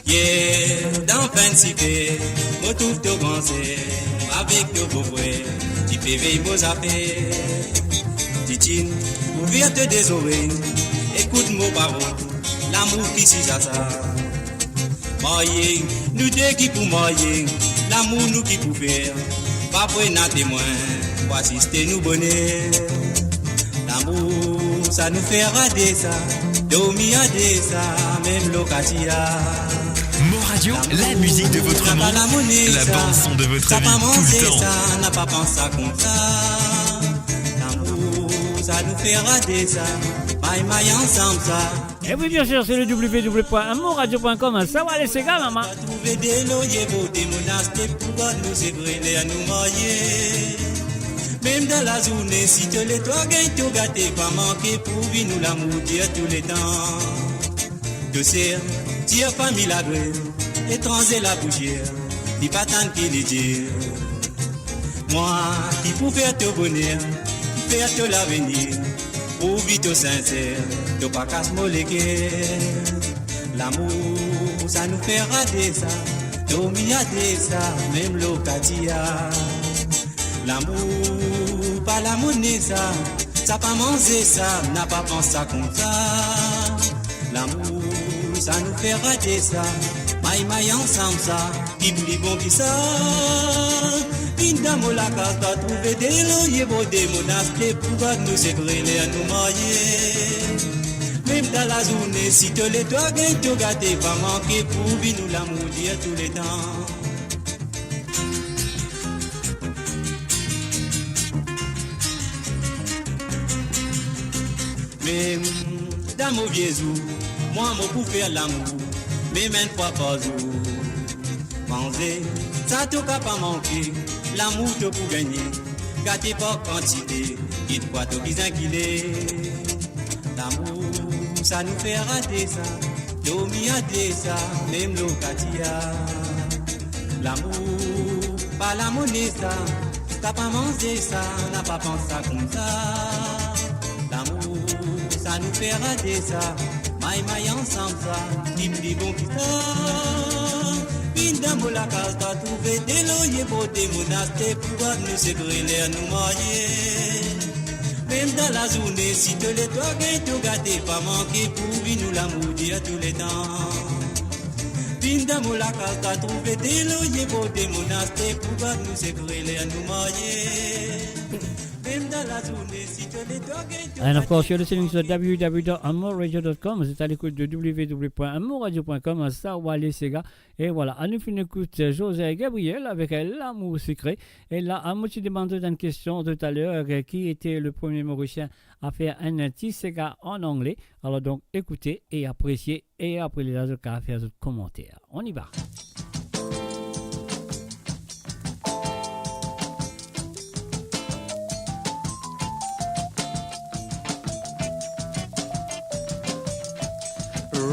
Hier, dans fin si fait, moi tout te pensais, avec te beau frère, tu fais veiller vos affaires. Titi, ouvre-toi des oreilles, écoute mon parole, l'amour qui s'y ça. Moyen, nous deux qui pour moyen, l'amour nous qui pour faire, pas prendre un témoin, pour assister nous bonheur. L'amour, ça nous fait rater ça, dormir à des ça, même l'ocasia. Moradio, la musique de votre monde, la bande son de votre vie, tout le temps. Ça n'a pas pensé comme ça. L'amour, ça nous fait rater ça, maille ensemble ça. Et oui, bien sûr, c'est le www.amouradio.com. Ça va les gars, maman. Trouver des loyers, des monastères pour nous ébranler à nous marier. Même dans la journée, si tu les toi gagne, tu gâté, pas manquer pour vivre nous l'amour dire tous les temps. De serre, tire famille la grève, étranger la bougière, dis pas tant qu'il est dire. Moi, qui pour faire te bonheur, faire te l'avenir, pour vivre sincère, tu pas casse moléguer. L'amour, ça nous fait rater ça, dormir à des ça, même l'ocatia. L'amour, pas la monnaie ça pas manger ça, n'a pas pensé comme ça. L'amour, ça nous fait rater ça, maille ensemble ça, qui plus bon qui ça. Une dame la carte a trouvé des loyers, des monastères, pour nous ébranler à nous marier. Même dans la journée, si tu les dois gagner, tu gâtes, pas manquer pour vivre nous l'amour dire tous les temps. Mais dans mon vieux zou, moi mon pour faire l'amour, mais même fois par jour. Pensez, ça tout qu'à pas manquer, l'amour te pour gagner, gâté pas quantité, dites-moi tout bizarre qu'il est. L'amour, ça nous fait rater ça, Domi a dit ça, même l'ocatia. L'amour, pas la monnaie ça, t'as pas mangé ça, n'a pas pensé ça comme ça. L'amour, ça nous fait rater ça, maille ensemble ça, dis bon qui ça. Une dame la case t'as trouvé des loyers pour des monastères pour nous sécréler nous marier. Même dans la journée, si te les toi gagne, tu gâté pas manquer pour nous l'amour dire tous les temps. Une dame la case t'as trouvé des loyers pour des monastères pour nous sécréler nous marier. Même dans la journée, si te les toi gagne, And of course, you're listening to www.amourradio.com. Vous êtes à l'écoute de www.amourradio.com. Ça, Wally Sega. Et voilà, à nous fin écoute José et Gabriel avec l'amour secret. Et là, à moi, tu demandais une question tout à l'heure qui était le premier Mauricien à faire un petit Sega en anglais. Alors donc, écoutez et appréciez. Et après les autres cas, faire d'autres commentaires. On y va.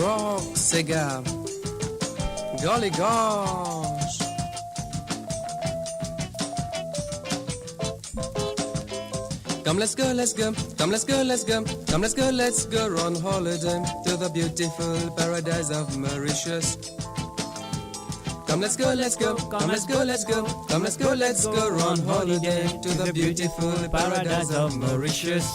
Rock Sega, golly gosh. Come let's go, let's go, come let's go, let's go, come let's go, let's go on holiday to the beautiful paradise of Mauritius. Come let's go, let's go, come let's go, let's go, come let's go, let's go on holiday to the beautiful paradise of Mauritius.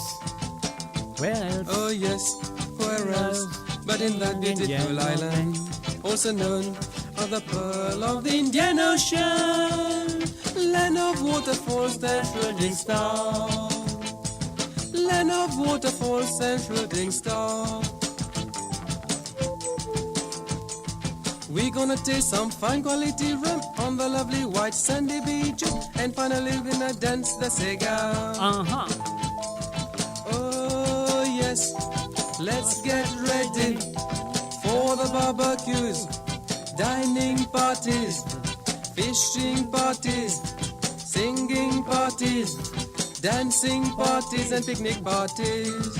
Where else? Oh yes, where else? But in that beautiful island, also known as the pearl of the Indian Ocean, land of waterfalls and shooting stars, land of waterfalls and shooting stars. We're gonna taste some fine quality rum on the lovely white sandy beaches, and finally we're gonna dance the Sega. Oh yes. Let's get ready for the barbecues, dining parties, fishing parties, singing parties, dancing parties and picnic parties.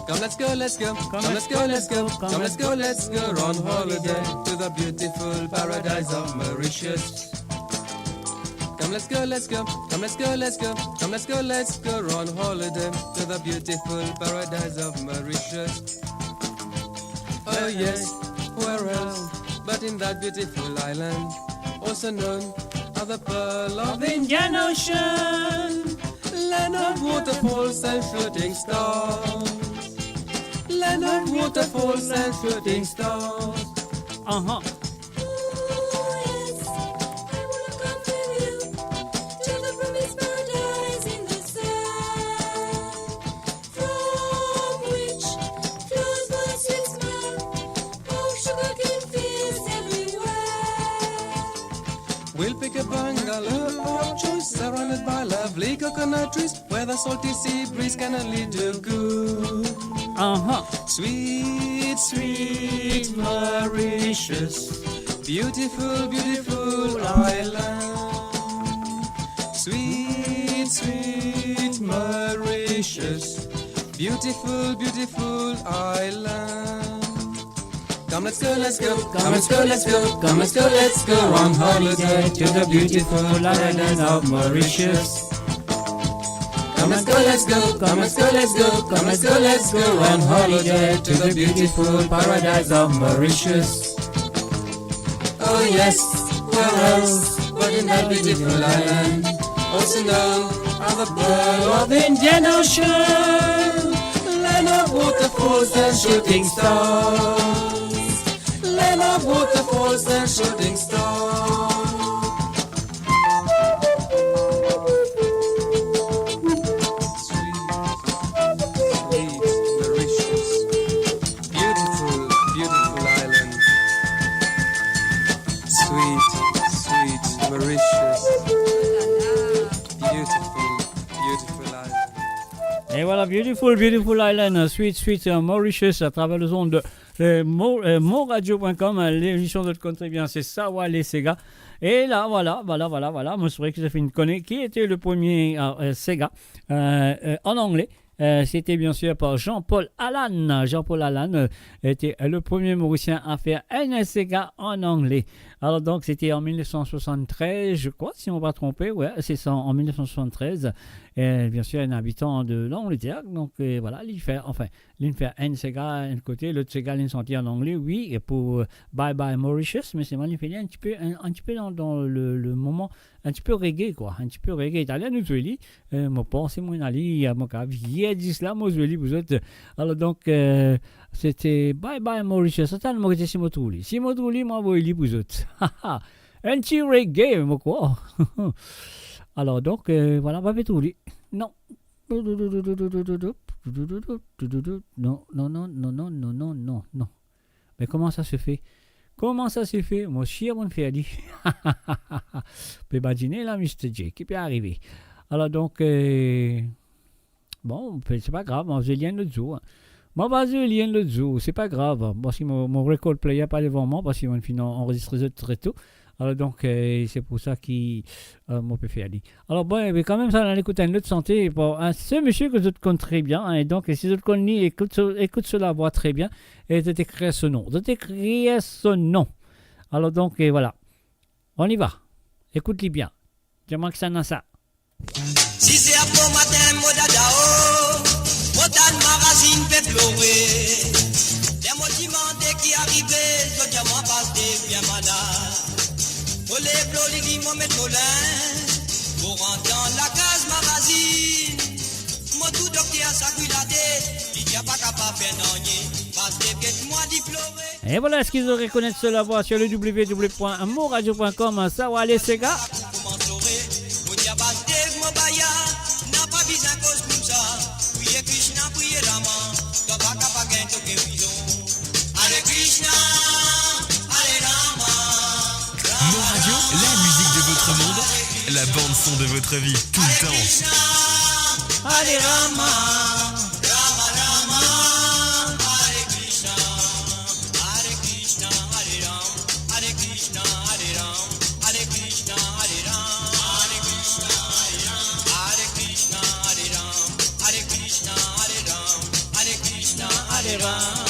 Come let's go, let's go, come let's go, let's go, come let's go, let's go on holiday to the beautiful paradise of Mauritius. Come let's go, let's go, come let's go, let's go, come let's go, let's go on holiday to the beautiful paradise of Mauritius. Oh yes, where else but in that beautiful island, also known as the pearl of the Indian Ocean, land of waterfalls and shooting stars, land of waterfalls and shooting stars. We'll pick a bungalow of choice, surrounded by lovely coconut trees, where the salty sea breeze can only do good. Sweet, sweet Mauritius, beautiful, beautiful island. Sweet, sweet Mauritius, beautiful, beautiful island. Come let's go, let's go, come let's go, let's go, come let's go, let's go on holiday to the beautiful island of Mauritius. Come let's go, let's go, come let's go, let's go, come let's go, let's go on holiday to the beautiful paradise of Mauritius. Oh yes, where else but in that beautiful island, also known as the pearl of the Indian Ocean, land of waterfalls and shooting stars, land of waterfalls and shooting stars. Et voilà, Beautiful, Beautiful Island, Sweet, Sweet Mauritius, à travers le zone de moradio.com. L'émission de country, bien, c'est Sawa les Sega. Et là, voilà. Moi, c'est vrai que j'ai fait une connaître qui était le premier Sega en anglais. C'était bien sûr par Jean-Paul Allan. Jean-Paul Allan était le premier Mauricien à faire un Sega en anglais. Alors donc c'était en 1973, je crois, si on ne va pas tromper. Ouais, c'est ça, en 1973. Bien sûr, un habitant de l'Angleterre. Donc voilà, il fait un Sega un côté, l'autre Sega il sorti en anglais, oui, et pour Bye Bye Mauritius, mais c'est magnifique, un petit peu dans le moment, un petit peu reggae, quoi, un petit peu reggae italien, nous tous mon pense, mon ali, mon cavier, d'islam, mon vous êtes. Alors donc, c'était Bye Bye Mauritius, c'est un mot de Simotouli. Simotouli, moi, vous êtes vous autres. Un petit reggae, moi, quoi. Alors donc, voilà, Bye Bye Touli. Non. Non. Mais comment ça se fait? Moi, chier, mon fait dit. Peut imaginer là, Mr. J, qui peut arriver. Alors donc, bon, c'est pas grave, moi, je viens de zoo. Moi, je viens de zoo, c'est pas grave. Parce que mon record player pas devant moi, parce qu'on finit enregistrer très tôt. Alors donc, c'est pour ça qu'il m'a fait aller. Alors bon, mais quand même, ça, on écoute un autre santé. Bon, ce monsieur que je connais très bien, et donc, si je le connais, écoute cela voix très bien, et de t'écrire son nom. Alors donc, voilà. On y va. Écoute-les bien. Dis-moi que ça n'a ça. Si c'est à bon matin, mon dadao, mon dan magazine fait pleurer. Les motivants dès qui arrivaient, je dis à moi, passe des bien malades. Pour les blolis, mon mettre au lin, pour rentrer dans la case magazine. Mon tout docteur a sa la tête, il n'y a pas capable de faire non, parce que moi d'y pleurer. Et voilà, est-ce qu'ils auraient connaître cela voix sur le www.moradio.com, ça va aller, ces gars. La bande son de votre vie, tout le temps. Hare Rama, Rama Rama, Hare Krishna, Hare Krishna, Hare Ram, Hare Krishna, Hare Ram, Hare Krishna, Hare Ram, Hare Krishna, Hare Ram, Hare Krishna, Hare Ram, Hare Krishna, Hare Ram, Hare Krishna, Hare Ram.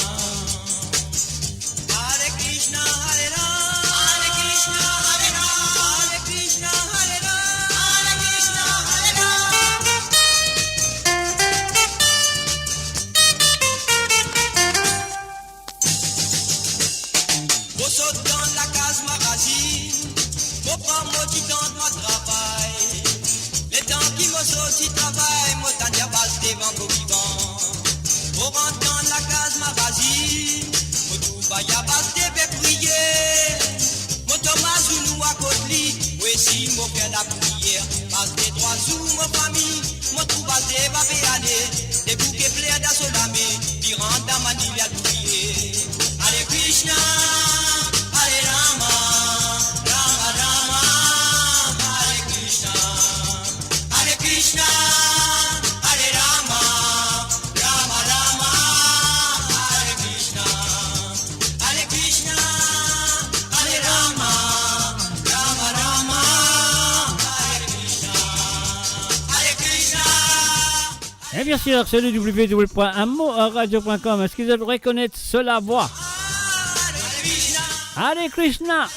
Et bien sûr, c'est le www.amoradio.com. Est-ce qu'ils devraient connaître cela voix? Hare Krishna.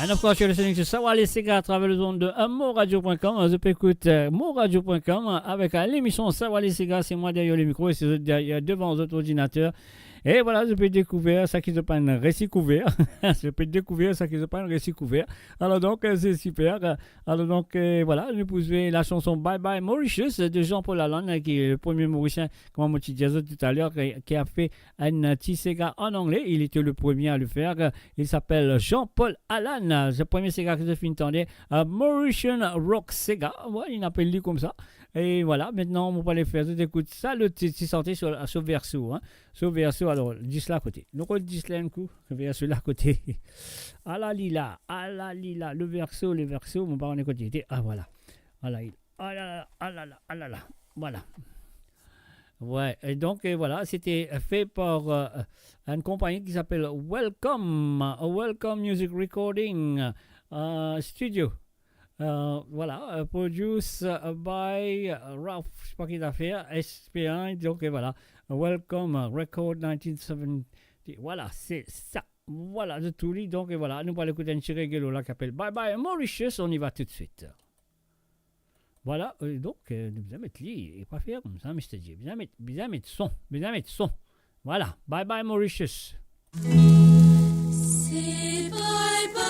And of course, you're listening to Sawa les Sega à travers le zone de moradio.com. Je peux écouter moradio.com avec l'émission Sawa les Sega. C'est moi derrière le micro et c'est derrière devant votre ordinateur. Et voilà, je peux découvrir ça qui se passe un récit couvert. Je peux découvrir ça qui se passe un récit couvert. Alors donc, c'est super. Alors donc, voilà, je pouvais la chanson Bye Bye Mauritius de Jean-Paul Allan, qui est le premier Mauricien, comme on dit tout à l'heure, qui a fait un petit Sega en anglais. Il était le premier à le faire. Il s'appelle Jean-Paul Allan. C'est le premier Sega que je finis d'entendre, Mauritian Rock Sega. Ouais, il appelle lui comme ça. Et voilà, maintenant, on va les faire tout écoute. Ça, le titre, c'est sorti sur Verso. Hein. Sur Verso, alors, dis là à côté. Donc, on dit là un coup, Verso là à côté. Ah la lila, le Verso, mon parent est côté. Ah voilà. Ah là, ah là là. Voilà. Ouais, et donc, voilà, c'était fait par une compagnie qui s'appelle Welcome Music Recording Studio. Voilà, produced by Ralph, je sais pas qui l'a fait, SP1, donc voilà, Welcome Record 1970, voilà, c'est ça, voilà, de tout lit, donc voilà, nous allons écouter un petit rigolo là qui s'appelle Bye Bye Mauritius, on y va tout de suite. Voilà, donc, nous allons mettre lui, et pas faire comme ça, mais je te dis, bien mettre son, voilà, Bye Bye Mauritius. Say bye bye.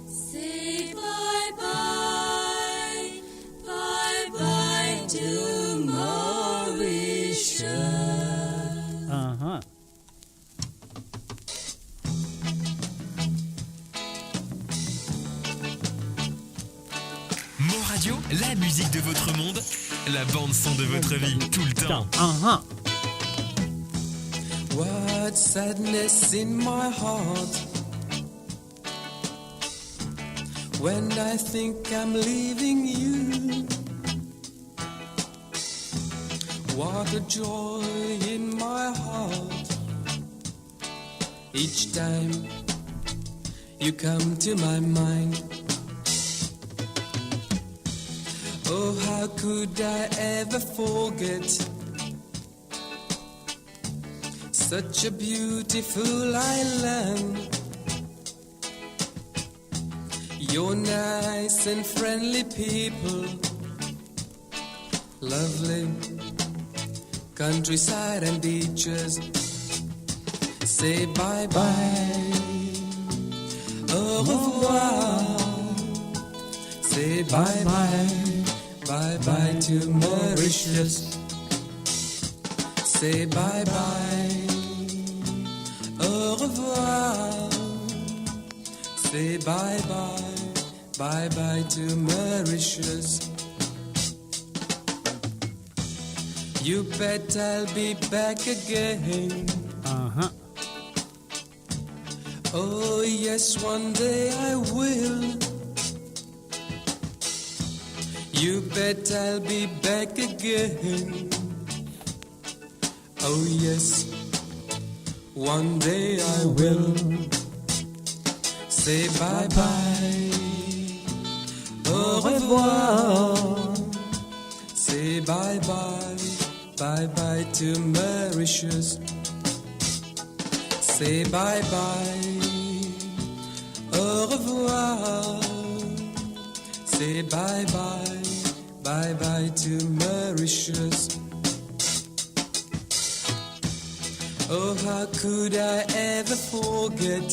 Say bye bye, bye bye to Mauritius. Mo Radio, la musique de votre monde, la bande son de votre vie, tout le temps. What sadness in my heart when I think I'm leaving you. What a joy in my heart each time you come to my mind. Oh, how could I ever forget such a beautiful island? You're nice and friendly people, lovely countryside and beaches. Say bye bye, au revoir. Say bye bye, bye bye to Mauritius. Say bye bye, au revoir. Say bye bye, bye bye to Mauritius. You bet I'll be back again. Oh yes, one day I will. You bet I'll be back again. Oh yes, one day I will. Say bye bye, au revoir. Say bye bye, bye bye to Mauritius. Say bye bye, au revoir. Say bye bye, bye bye to Mauritius. Oh, how could I ever forget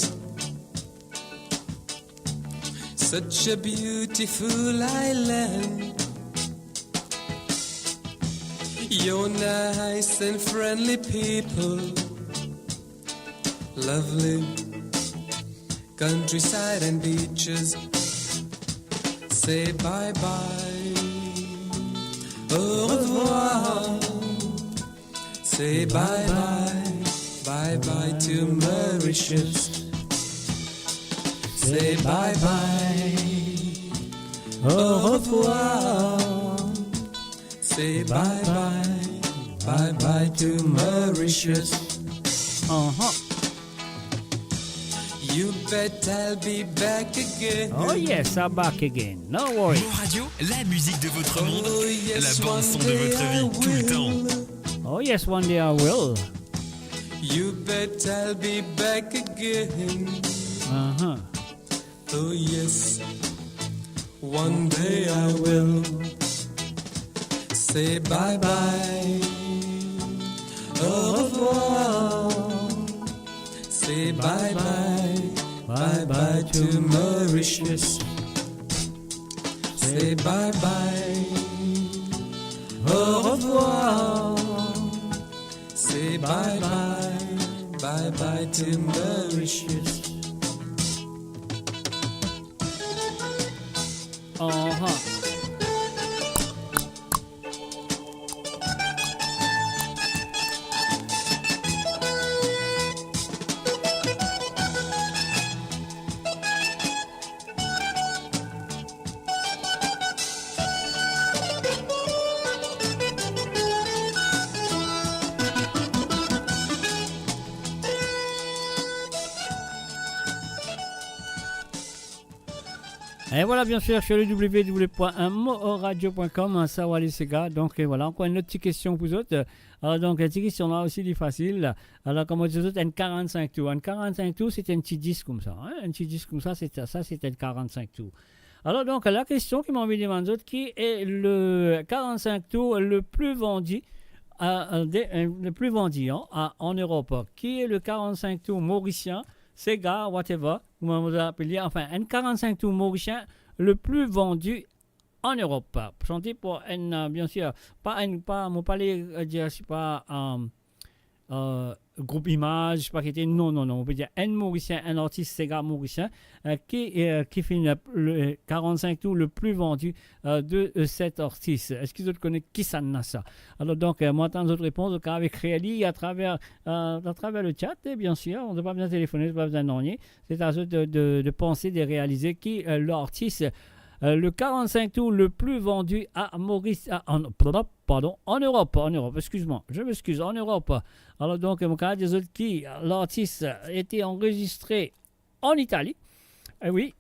such a beautiful island? You're nice and friendly people, lovely countryside and beaches. Say bye bye, au revoir. Say bye bye, bye bye to Mauritius. Say bye bye, au revoir. Say bye bye, bye bye to Mauritius. You bet I'll be back again. Oh yes, I'm back again. No worries. Mo Radio, la musique de votre monde, Oh yes, la bande son one de day votre I vie, tout le temps. will. Oh yes, one day I will. You bet I'll be back again. Oh yes, one day I will. Say bye bye, au revoir. Say bye bye, bye bye to Mauritius. Say bye bye, au revoir. Say bye bye, bye bye to Mauritius. Et voilà, bien sûr, sur le www.moradio.com, ça va les Sega. Donc, voilà, encore une autre petite question pour vous autres. Alors, donc, cette question-là aussi, est facile. Alors, comme vous dites, un 45 tours. Un 45 tours, c'est un petit disque comme ça. Hein? Un petit disque comme ça, c'est un 45 tours. Alors, donc, la question qui m'a envie de demander, qui est le 45 tours le plus vendu le plus vendu en Europe? Qui est le 45 tours mauricien, Sega, whatever, comment vous appelez, enfin, un 45 tours mauricien le plus vendu en Europe. Chanté pour bien sûr, mon palais, c'est pas groupe Image, pas qui était, non, on peut dire un mauricien, un artiste Sega mauricien qui fait le 45 tours le plus vendu de cet artiste. Est-ce que vous connaissez qui ça n'a ça? Alors donc, moi, tant d'autres réponses avec Réali à travers le chat, et bien sûr, on n'a pas besoin de téléphoner, on n'a pas besoin d'en nier. C'est à eux de penser, de réaliser qui l'artiste. Le 45 tours le plus vendu à Maurice, en Europe, excuse-moi, je m'excuse, en Europe. Alors donc, mon cas des autres qui, l'artiste était enregistré en Italie. Oui,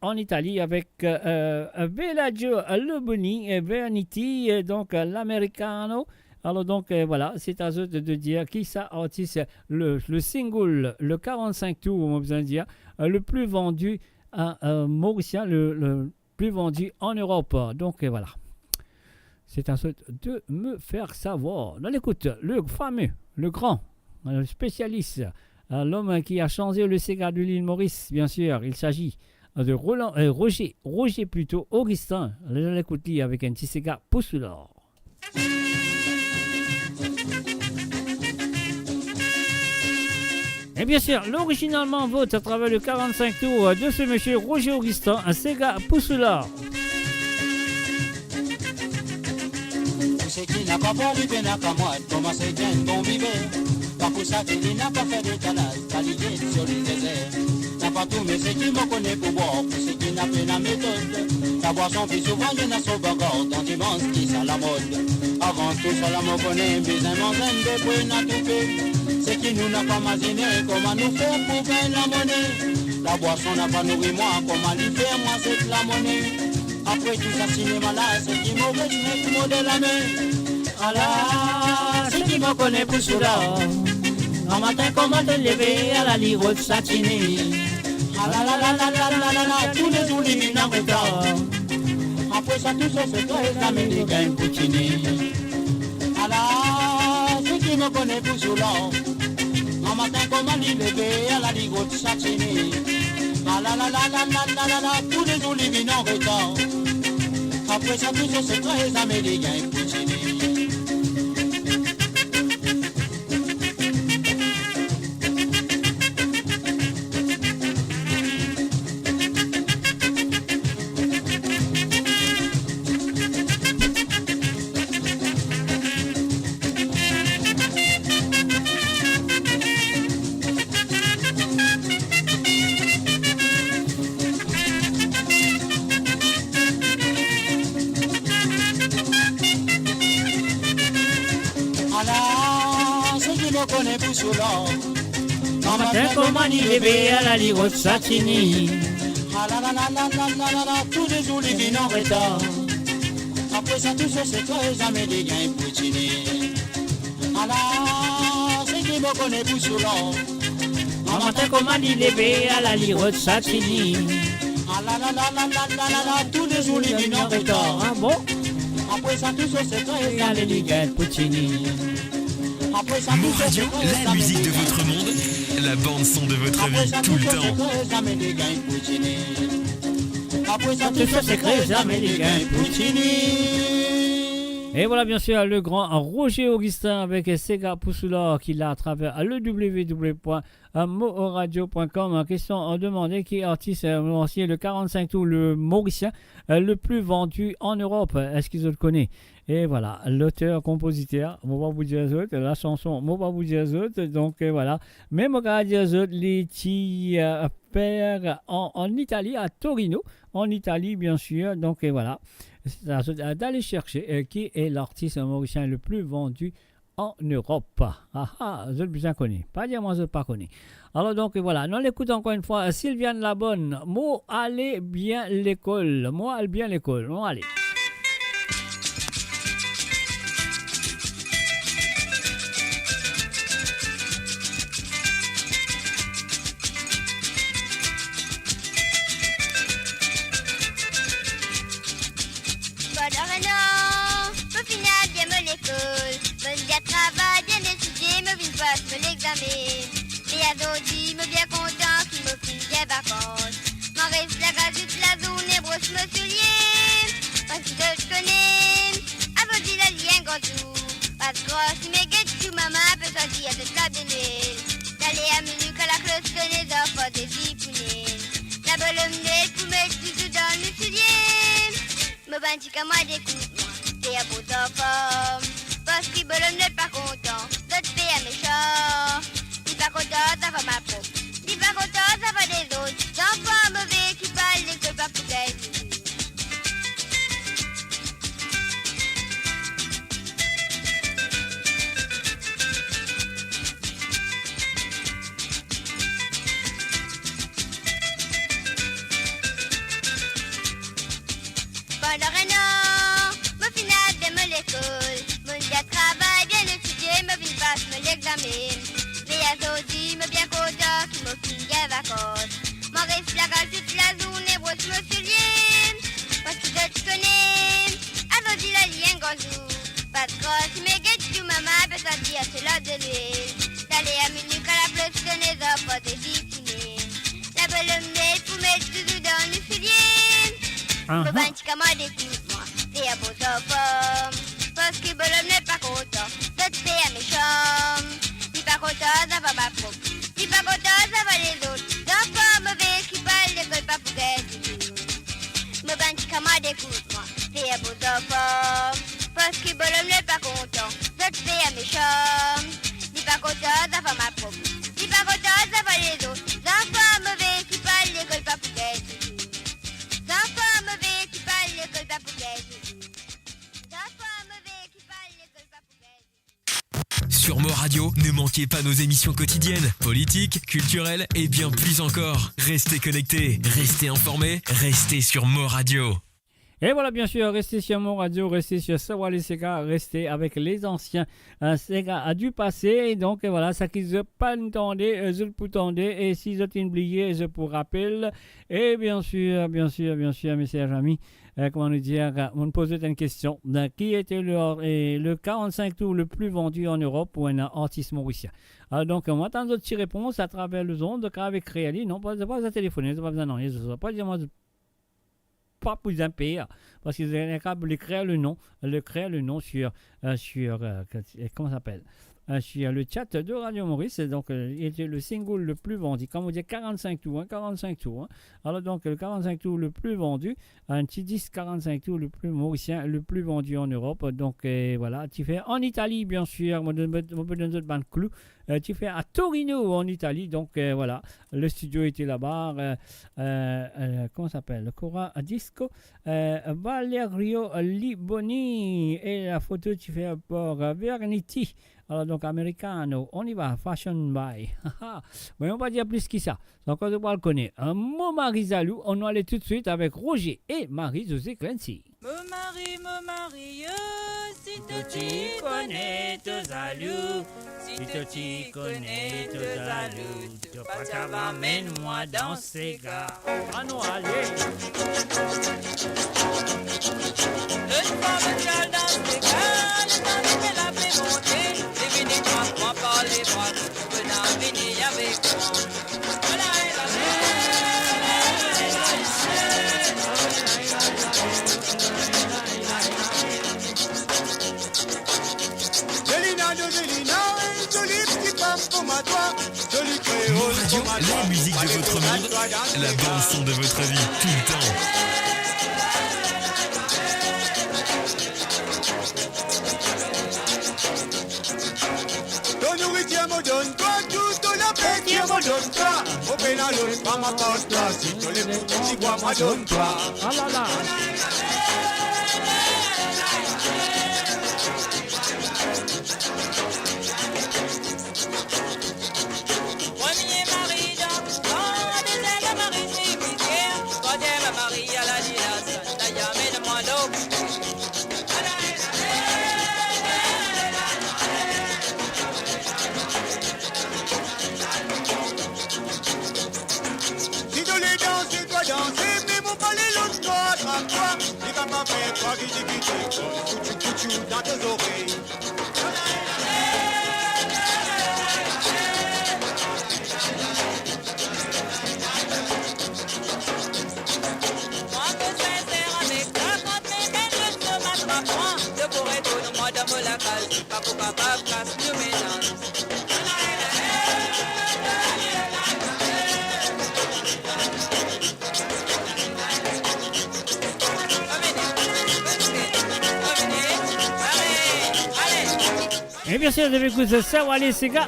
en Italie avec Bellagio Lubini et Berniti, donc l'Americano. Alors donc, voilà, c'est à eux de dire qui ça artiste, le single, le 45 tours, on a besoin de dire, le plus vendu à Mauricien, le plus vendu en Europe. Donc voilà, c'est à ceux de me faire savoir. On écoute le fameux, le grand, le spécialiste, l'homme qui a changé le Sega de l'île Maurice, bien sûr. Il s'agit de Roger plutôt Augustin. On écoute lui avec un petit Sega Poussoulard. Et bien sûr, l'originalement vote à travers le 45 tours de ce monsieur Roger Augustin, un Sega Poussoulard. C'est qui n'a pas voulu peine à moi, comment c'est bien bon vivre. Pas pour ça qu'il n'a pas fait de canal, taligé sur les déserts. N'a pas tout, mais c'est qui me connaît pour boire, pour ce qui n'a pas la méthode. La boisson plus souvent, il y en a sur bagarre, dans des bancs qui sont la mode. Avant tout, ça la me connaît, mais un mandaine de bruit n'a tout fait. C'est qui nous n'a pas imaginé comment nous faire pour gagner la monnaie. La boisson n'a pas nourri moi, comment lui faire moi c'est la monnaie. Après tout ça cinéma là, c'est qui mauvais, mais qui m'a de la main. Allah, c'est qui me connaît pour cela. Un matin comment te lever à la lirote satinée. Allah la la la la la la la, tous les jours les mines en retard. Après ça tout ça c'est toi et la Américain poutiné. Allah, c'est qui me connaît pour cela. Un matin comment lui lever à la lirote satinée. La la la la la la la la, tous les jours les mines en retard. Après ça tout ça c'est toi et la Américain poutiné. Un matin comment il levé à la lirote satinée. Ah la la la la la la la la, tous les jours les vins en retard. Après ça tout ça c'est toi et jamais des gains poutinés. Ah là, c'est qui me connaît pour cela. Un matin comment il levé à la lirote satinée. Ah la la la la la la la la, tous les jours les vins en retard. Ah bon? Après ça tout ça c'est toi et jamais des gains poutinés. Mo Radio, la musique de votre monde, la bande son de votre vie, tout le temps. Après ça, tout ça, c'est créé, jamais les gains Poutini. Et voilà, bien sûr, le grand Roger Augustin avec Sega Poussoulard qui l'a à travers le www.moradio.com. En question demandée qui est artiste ancien, le 45 tours, le mauricien, le plus vendu en Europe. Est-ce qu'ils le connaissent? Et voilà, l'auteur-compositeur, on va vous dire les autres, la chanson, on va vous dire les autres. Donc voilà, même on va dire les autres, les petits pères en Italie, à Torino, en Italie bien sûr. Donc voilà, c'est d'aller chercher qui est l'artiste mauricien le plus vendu en Europe. Je bien connu. Pas dire moi je pas connu. Alors donc voilà, on l'écoute encore une fois. Sylviane Labonne, moi allez bien l'école. Moi allez bien l'école. Bon allez. Dit, me bien content qu'il me finit des vacances. M'en reste la gazette, la journée, brosse me soulier. Parce que je connais, avant dit la lien gandou. Parce que si mes guettes, tu maman, peut sortir de la bénée. D'aller à minute à la cloche, connais les enfants des zipounés. La bonne nette, pour mettre tout dans le soulier. Me bâtis qu'à moi d'écoute-moi, t'es à beau enfant. Parce que bonhomme n'est pas content, d'autres pays à méchant. Dis pas content, ça va ma peau. Dis pas content, ça va des autres. D'enfants mauvais qui parlent l'école pas pour qu'elle. Pendant un an, mon final de mon école. Mon gars travaille bien étudié, me vine passe mon examen. Aujourd'hui, me bien content qui me finit des vacances. M'en reste la gare toute la journée, brosse me soulier. Parce que je te connais, aujourd'hui la lien gazou. Pas de crosse, mais guettes tu maman, peut sortir c'est l'heure de l'huile. D'aller à minute à la place, tenez enfants des disciplinés. La bonne nette pour mettre tout dans le soulier. Me bâtis qu'à moi d'écoute-moi, t'es à beau enfant. Parce que bonhomme n'est pas content, d'autres pays à méchant. Dis pas content, ça va ma peau. Dis pas content, ça va les autres. D'enfants mauvais qui parlent l'école pas pour qu'elle. Me bâtis qu'à moi d'écoute-moi, t'es à beau enfant. Parce que bonhomme n'est pas content, d'autres pays à méchant. Dis pas content, ça va ma peau. Dis pas content, ça va les autres. D'enfants mauvais qui parlent l'école pas pour qu'elle. D'enfants mauvais qui parlent l'école pas pour qu'elle. D'enfants mauvais qui parlent l'école pas pour qu'elle. Sur Mo Radio, ne manquez pas nos émissions quotidiennes, politiques, culturelles et bien plus encore. Restez connectés, restez informés, restez sur Mo Radio. Et voilà, bien sûr, restez sur mon radio, restez sur Sawale Sega, restez avec les anciens. Sega a dû passer, et donc voilà, ça qui ne pas entendez, je le tendez, et si je t'ai oublié, je vous rappelle. Et bien sûr, mes chers amis, comment nous dire, on me posait une question. Qui était le 45 tours le plus vendu en Europe pour un artiste mauricien? Alors donc, on attend d'autres petites réponses à travers le zone, donc avec Réali, non, pas à téléphoner, pas besoin d'envoyer, je ne sais pas dire moi. Pas plus un pays, parce qu'ils sont capables de créer le nom sur comment ça s'appelle, sur le chat de Radio Maurice. Donc il était le single le plus vendu, comme on dit 45 tours. Alors donc le 45 tours le plus vendu, un petit disque 45 tours le plus mauricien, le plus vendu en Europe. Donc voilà, tu fais en Italie bien sûr, on peut donner d'autres bandes clous. Tu fais à Torino en Italie, donc voilà, le studio était là-bas. Comment ça s'appelle, le Cora Disco, Valerio Liboni, et la photo tu fais pour Vernity. Alors donc Americano, on y va, Fashion by. Mais on va dire plus que ça, donc on doit le connaître. Mon mari Zalou, on va aller tout de suite avec Roger et Marie-Josée Clancy. Mon mari, si tu connais tes Zalou, si tu connais tes Zalou, tu pas ça va mène-moi dans ces gars. Ah non, allez. Une femme qui dans ces gars, le temps de la fait monter, et venez moi par les bras, venez venir avec moi. La musique de votre monde, la bande son de votre vie, tout le temps. Ton nourriture me donne toi, tout ton appétit me donne toi. Au pénal, pas ma porte toi, si tu les petits bois me donne toi. Ah là là. Allez danser, toi danser, mais mon palais l'autre toi, toi. Les gars m'en fait quoi, qui dit, couchou, dans tes oreilles. Et bien sûr, je vais écouter ça, allez, c'est gars,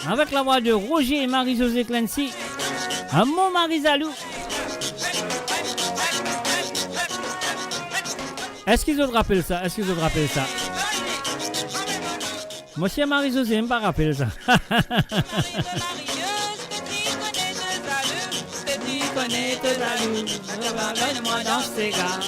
avec la voix de Roger et Marie-Josée Clancy, à mon Marie-Zalou. Est-ce qu'ils ont rappelé ça? Est-ce qu'ils ont rappelé ça? Monsieur Marie-Josée, je ne pas rappelé ça. Moi dans ces gars.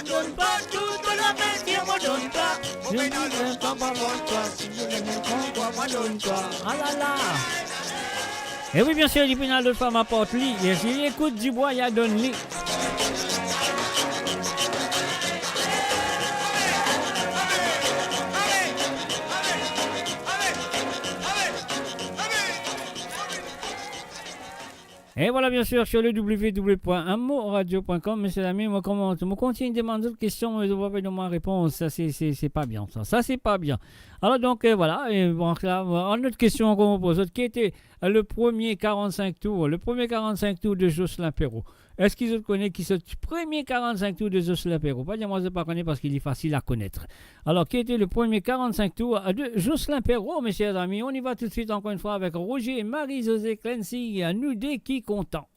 Donne pas toute la peste, moi donne pas. Je ne veux pas toi, si je ne me comprends pas, donne toi. Ah là là. Et oui, bien sûr, il y a de femmes à porte-lit. Et s'il écoute du bois, il y a donne-lit. Et voilà, bien sûr, sur le www.amoradio.com, messieurs amis, moi continue de demander d'autres questions, mais je ne vois pas de ma réponse. Ça, c'est pas bien, ça. Ça, c'est pas bien. Alors, donc, voilà. Et bon, là, une autre question qu'on me pose. Qui était le premier 45 tours? Le premier 45 tours de Jocelyn Perrault. Est-ce qu'ils ont connaissent qui c'est le premier 45 tours de Jocelyn Perrault? Pas dire moi, je ne pas connais parce qu'il est facile à connaître. Alors, qui était le premier 45 tours de Jocelyn Perrault, mes chers amis? On y va tout de suite, encore une fois, avec Roger et Marie-Josée Clancy, nous dès qui content.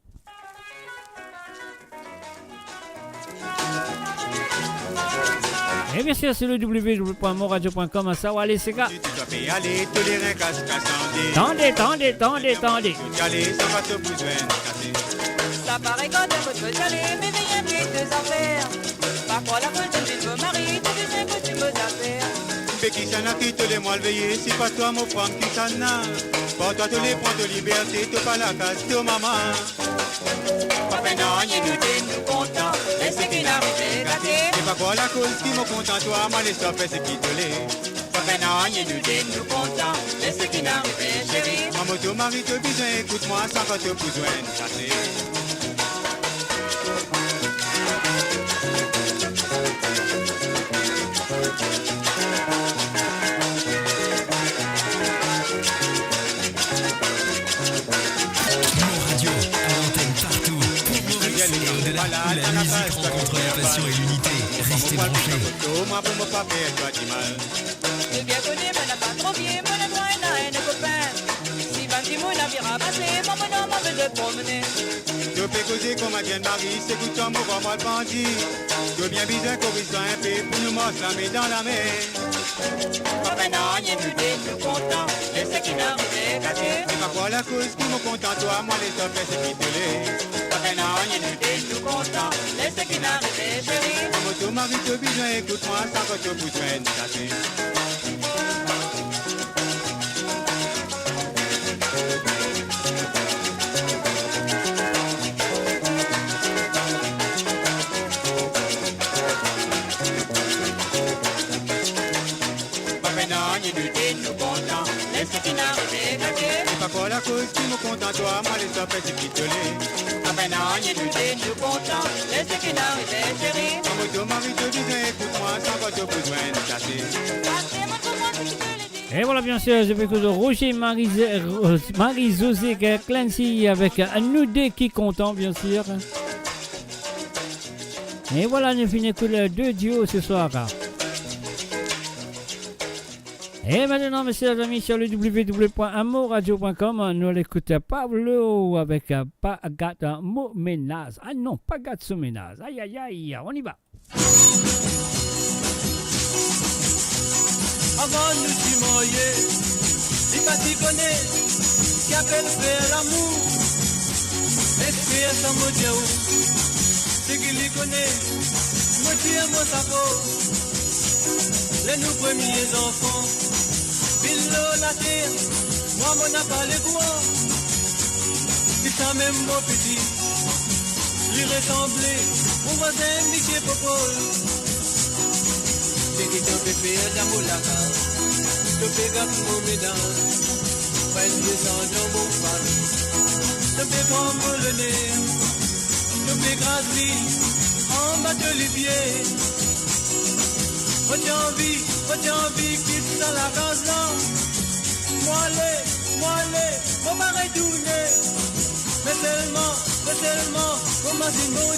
Et bien sûr, c'est le www.moradio.com à savoir les gars. Tendez. Ça paraît quand un peu de aller, mais rien que deux affaires. Parfois la foule de vie me marie, tu dis que tu veux affaires. Qui s'en a qui te les mois veillés, si pas toi mon femme qui s'en a. Pour toi te les prends de liberté, te pas la casse de maman. Papa non, nous content, et c'est qu'il arrive gâté. C'est pas quoi la cause qui me content, toi, moi les soeurs fait ce qui te l'est. Papa non, nous content, et c'est qu'il arrive chérie. Maman, ton mari te besoin, écoute-moi, sans pas te besoin de chasser. Où la musique rencontre la passion et l'unité. Restez branchés. Tu bien connu, mais n'a pas trop bien, mon ami et un copain. Si Banti mon navire a passé, mon bonhomme m'en veut de promener. Je peux causer comme un bien mari, c'est que tu m'auras mal bandit. Je bien besoin qu'on reste un peu pour nous marcher la main dans la main. Papa non, nous content, et c'est qui n'arrive gâté. C'est pas quoi la cause qui me content, toi, moi les soeurs fait ce qui te l'est. Papa non, nous content, et c'est qui n'arrive chérie. Maman, ton mari te besoin, écoute-moi, sans que tu besoin de chasser. C'est pas quoi la cause qui me content, toi, moi les soeurs fait ce qui te l'est. Papa non, nous content, et c'est qui n'arrive chérie. Maman, ton mari te besoin, écoute-moi, sans que tu besoin de chasser. Et voilà, bien sûr, je vais écouter Roger Marie-Josée Clancy avec nous dès qui content, bien sûr. Et voilà, nous finissons les deux duos ce soir. Et maintenant, messieurs les amis, sur le www.amoradio.com, nous l'écoutons Pablo avec Pagata Moménaz. Ah non, Pagata Moménaz. Aïe, aïe, aïe, on y va. Avant nous d'y moyer, il pas t'y connaît, qui appelle faire l'amour. Esprit sans mot Dieu, c'est qu'il y connaît, moi qui aime sa peau. les nous premiers enfants. Bilo la terre, moi mon n'a pas les quoi. Puis ça même mon petit, lui ressemblait, mon voisin Mickey Popol. Dès qu'il t'en fait faire d'amour la case, le pégat mon médard, pas une descendre dans mon famille. Le pégat mon le nez, le pégat lui, en bas de les pieds. J'ai envie, quitte dans la case là. Moi les, mon mari tourné. Mais seulement, mon mari bon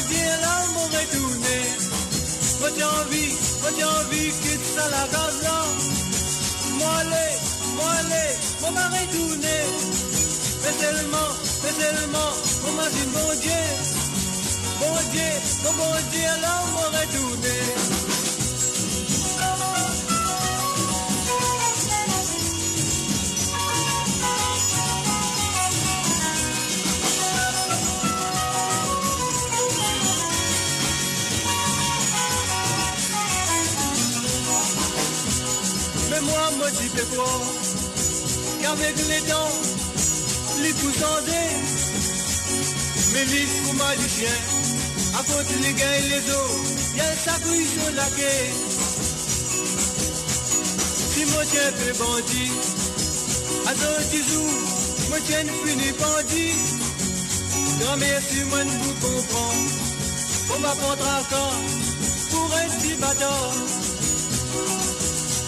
Dieu, là, mon retourné. J'ai envie, quitte dans la case là. Moi les, mon mari tourné. Mais seulement, mon mari bon Dieu. Bon Dieu, là, on m'aurait tourné. Mais moi dis fais quoi? Qu'avec les dents, les pouces en dé, mes listes pour ma du chien. À côté les gars et les os, y'a un sacouille sur la quai. Si mon chien fait bandit, à son petit jour, mon chien finit bandit. Grand-mère, si moi ne vous comprend, on va prendre un camp pour un petit bâtard.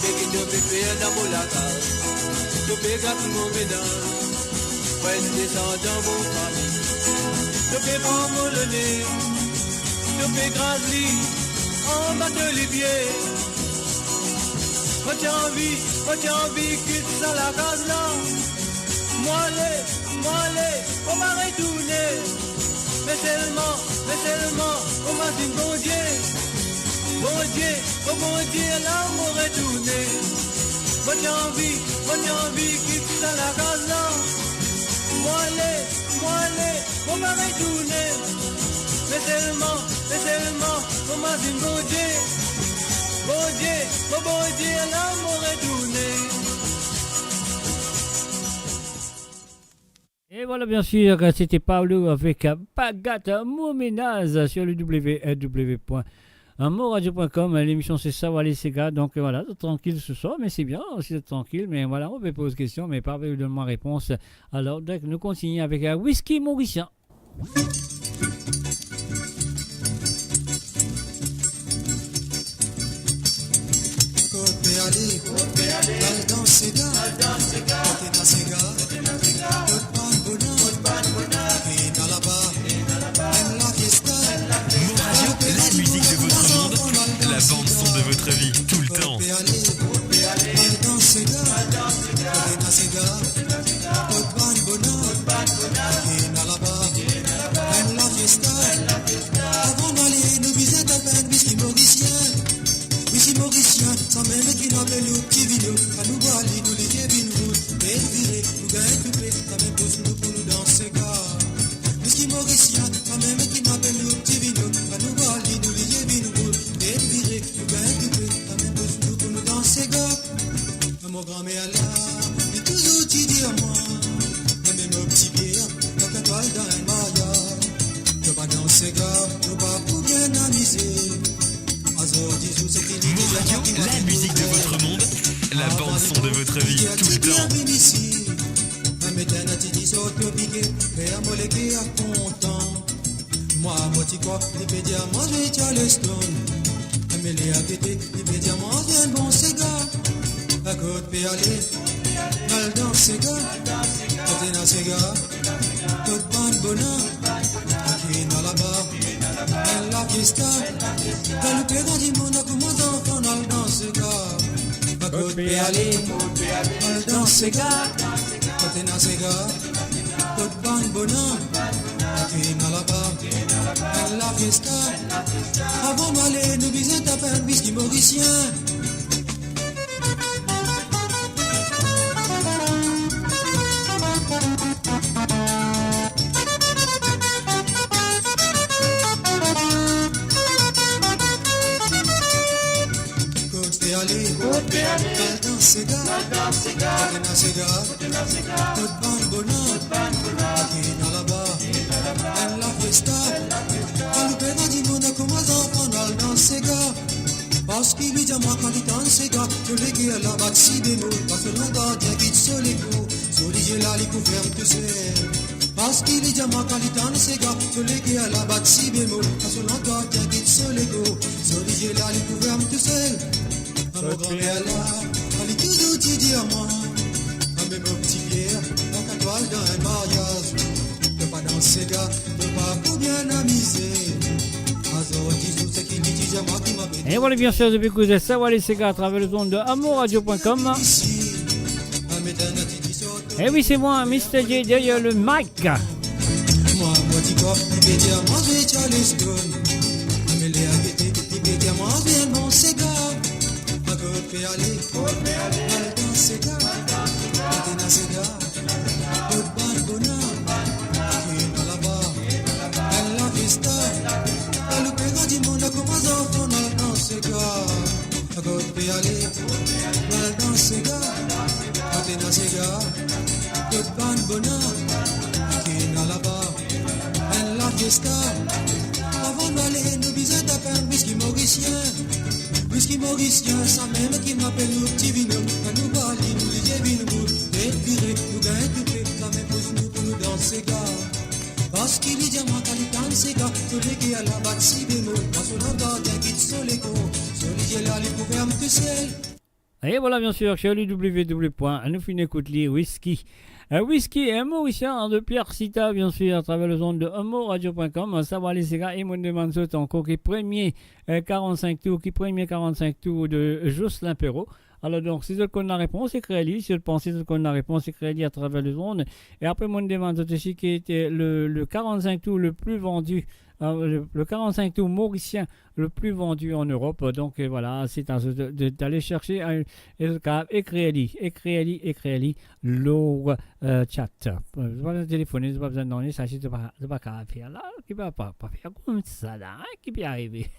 Dès qu'il te fait faire dans la case, tu fais gaffe mon ménage, pas une descente dans mon famille. Tu fais prendre le nez. Je fais grâce en bas de les pieds. J'ai envie, quitte ça la case là. Moi les, on m'a retourné. Mais seulement, on m'a dit bon Dieu, là on m'a retourné. J'ai envie, quitte ça la case là. Moi les, on m'a retourné. Mais seulement, on m'a dit bon Dieu, là on m'aurait tourné. Et voilà, bien sûr, c'était Pablo avec Bagat Mouménaz sur le www.moradio.com. L'émission c'est ça, voilà, c'est gars. Donc voilà, tranquille ce soir, mais c'est bien aussi d'être tranquille. Mais voilà, on peut poser question, mais pas de ma réponse. Alors, donc, nous continuons avec un whisky mauricien. Côté aller, dans ses gars, côté dans ses gars, côte ban bonheur, et dans là-bas, même la fiesta. Moradio, la musique de votre monde, la bande son de votre vie, tout le temps. Côté aller, dans ses gars, côté dans ses gars, côte ban bonheur, et dans là-bas, même la fiesta. Avant d'aller, nous visiter à peine, whisky mauricien. Whisky mauricien, sans même qui n'appelle nous petit vidéo. À nous voir, nous les Kevin Wood. Et virer, nous gagnons coupé. Ça même pour nous dans ces gars. Whisky mauricien, sans même qui n'appelle nous petit vidéo. À nous voir, nous les Kevin Wood. Et virer, nous gagnons coupé. Ça même pour nous dans ces gars. Mon grand-mère là, il est toujours dit à moi. Même nos petits pieds, dans la toile d'un maillard. Je vais dans ces gars, je vais pour bien amuser. Moradio, la musique de votre monde, la bande son de votre vie, tout le temps. Moi, moi, tu crois, il peut dire, moi, je vais Charleston. Mais les aguetés, il peut dire, moi, j'ai un bon cigare. À côté, peut aller, mal dans le cigare, côté dans le cigare, toute bonne bonheur, qui est dans la barre, elle la fiesta. Quand le pédant du monde a commencé à faire dans le cigare. À côté, peut aller, mal dans le cigare, côté dans le cigare, toute bonne bonheur. Qui n'a la barre, elle la fiesta. Avant d'aller, nous visiter à peine whisky mauricien. aller, elle dans ses gars, elle dans ses gars, toute bande bonheur, qui est dans là-bas, elle la festa, elle nous perd du monde comme les enfants dans ses gars. Parce qu'il lui dit à moi quand il danse ses gars, je l'ai gué à la batte si bémol, parce que l'on gardien quitte sur les coups, sur les yeux là, les couverts de sel. Parce qu'il lui dit à moi quand il danse ses gars, je l'ai gué à la batte si bémol, parce que l'on gardien quitte sur les coups, sur les yeux là, les couverts de sel. À mon grand-mère là, elle est toujours dit à moi, à même au petit Pierre, dans ta toile dans un mariage, de pas dans ses gars, de pas pour bien amuser. Et voilà, bien sûr, depuis que vous êtes Savoir les Sega à travers le zone de amourradio.com. Et oui, c'est moi, Mr. J derrière le mic. Avant d'aller, nous bisons à peine whisky mauricien, ça même qui m'appelle le petit vino. Quand nous parlons, nous lisons vino, et viré, nous gagnons tout fait, ça même pousse nous pour nous danser gars. Parce qu'il y a moi quand il danse gars, tous les qui à la batte si bémol, parce que l'on garde un guide sur les cours, sur les yeux là, les couverts de sel. Et voilà, bien sûr, sur le www.nous whisky. Whisky et Mauricien de Pierre Cita, bien sûr, à travers le zone de amourradio.com. Savoir les Sega et mon demande ce encore qui premier 45 tours de Jocelyn Perrault. Alors donc, si vous connaissez la réponse, écrivez-le. Si vous pensez que vous connaissez la réponse, écrivez-le à travers le zone. Et après, mon demande aussi qui était le 45 tours le plus vendu. Le 45 tours mauricien le plus vendu en Europe. Donc voilà, c'est d'aller chercher écrivez-le le chat. Vous n'avez pas besoin de téléphoner, vous n'avez pas besoin de donner, ça c'est pas faire là, qui va pas faire comme ça là, qui peut arriver.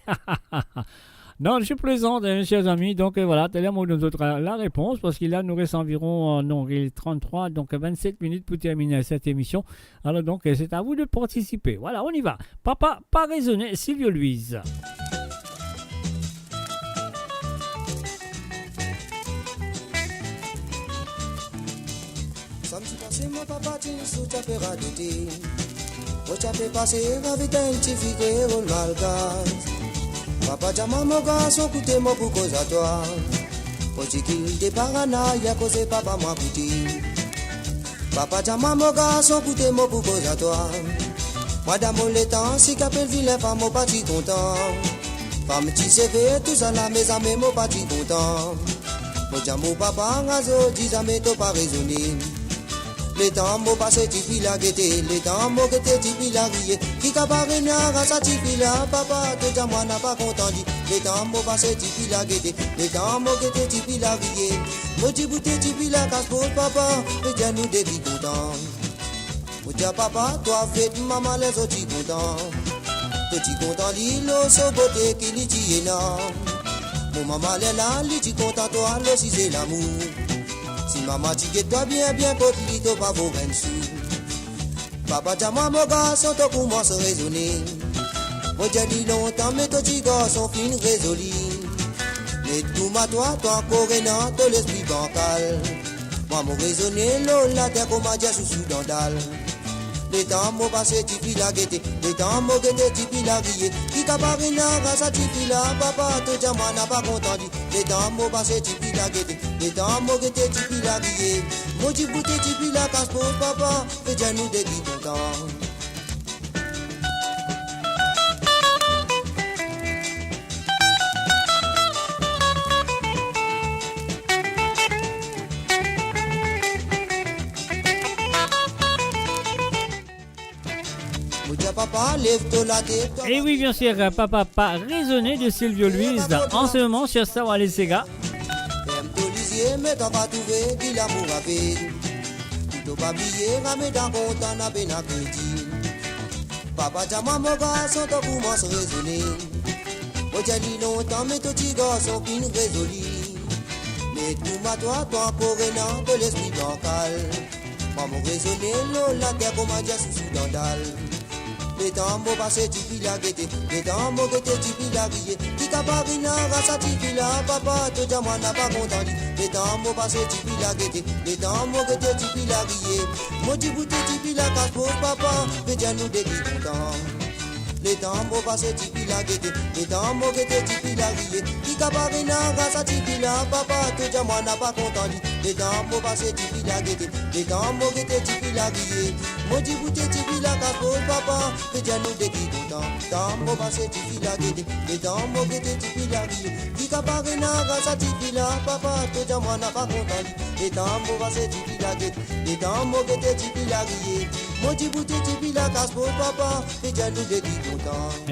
Non, je plaisante, chers amis. Donc voilà, tellement nous autres la réponse, parce qu'il nous reste environ il est 33, donc 27 minutes pour terminer cette émission. Alors donc, c'est à vous de participer. Voilà, on y va. Papa, pas raisonner, Sylvio Louise. Samedi passé, mon papa tient sous ta pera d'été. Au chapé passé, avec un petit figué au malgas. Papa jama mon garçon, coûtez moi pour cause à toi. Au qu'il te parana, y'a causé papa moi coûté. Papa jama mon garçon, coûtez moi pour cause à toi. Madame on les temps, si qu'appelle vilain, pas mon parti content. Pas me petit CV, tout ça là, mes amis, mon parti content. Mon jamo papa, ngazo, dis amis, t'as pas raisonné. Les temps m'ont passé tipi la gueté, les temps m'ont gueté tipi la rié. Qui qu'a pas venu à sa tipi la papa, tout à moi n'a pas content dit. Les temps m'ont passé tipi la gueté, les temps m'ont gueté tipi la rié. Mon petit bouté tipi la casse pour papa, et bien nous des qui contents. Mon dia papa, toi fête maman les autres contents. Petit content l'îlot, so beauté qui l'y dit énorme. Mon maman est là, l'y dit content toi, le si c'est l'amour. Si maman dit toi bien côté lui t'as pas beau ben sou. Papa t'a moi mon garçon t'as commencé à raisonner. Moi j'ai dit longtemps mais toi petit garçon fin résolu. Mais tout ma toi encore non t'as l'esprit bancal. Moi mon raisonner l'eau la terre comme a dit sous dandal. Les temps m'ont passé tipi la gueté, les temps m'ont gueté tipi la rié. Qui t'a pas venu à sa tipi la papa, tout le monde n'a pas content dit. Les temps m'ont passé tipi la gueté, les temps m'ont gueté tipi la rié. Mon petit bouté tipi la casse pour papa, et déjà nous des qui contents. Et oui, bien sûr, Papa pas raisonné de Sylvio Louise en ce moment sur Savoir les Sega. Papa jama mon garçon t'as commencé à raisonner. Moi j'ai dit longtemps mais ton petit garçon fin résolu. Les tout matois, toi, corénant de l'esprit bancal. Maman raisonné, la terre comme un dia sous dandal. Les temps mots passés, tu puis la guetter. Les temps mots guetter, tu puis la griller. Qui caparina, rasa, tu puis la papa, tout à moi n'a pas content. Les temps mots passés, tu puis la guetter. Les temps mots guetter, tu puis la griller. Moi, tu boutais, tu puis la casse pour papa, mais déjà nous déguis content. Les temps mots passés, tu puis la guetter. Les temps mots guetter, tu puis la griller. Qui caparina, rasa, tu puis la papa, tout à moi n'a pas content. Les temps mots passés, tu puis la guetter. Les temps mots guetter, tu puis la griller. Moi, tu boutais, tu puis la casse pour papa, mais déjà nous déguis content. Temps mots passés, tu puis la guetter. Les temps mots guetter, tu puis la griller. Qui caparina, rasa, tu puis la papa, tout à moi n'a pas content. Les temps mots passés, tu puis la guetter. Les temps mots guetter, tu puis la griller. Moi, tu boutais, tu puis la casse pour papa, mais déjà nous déguis content.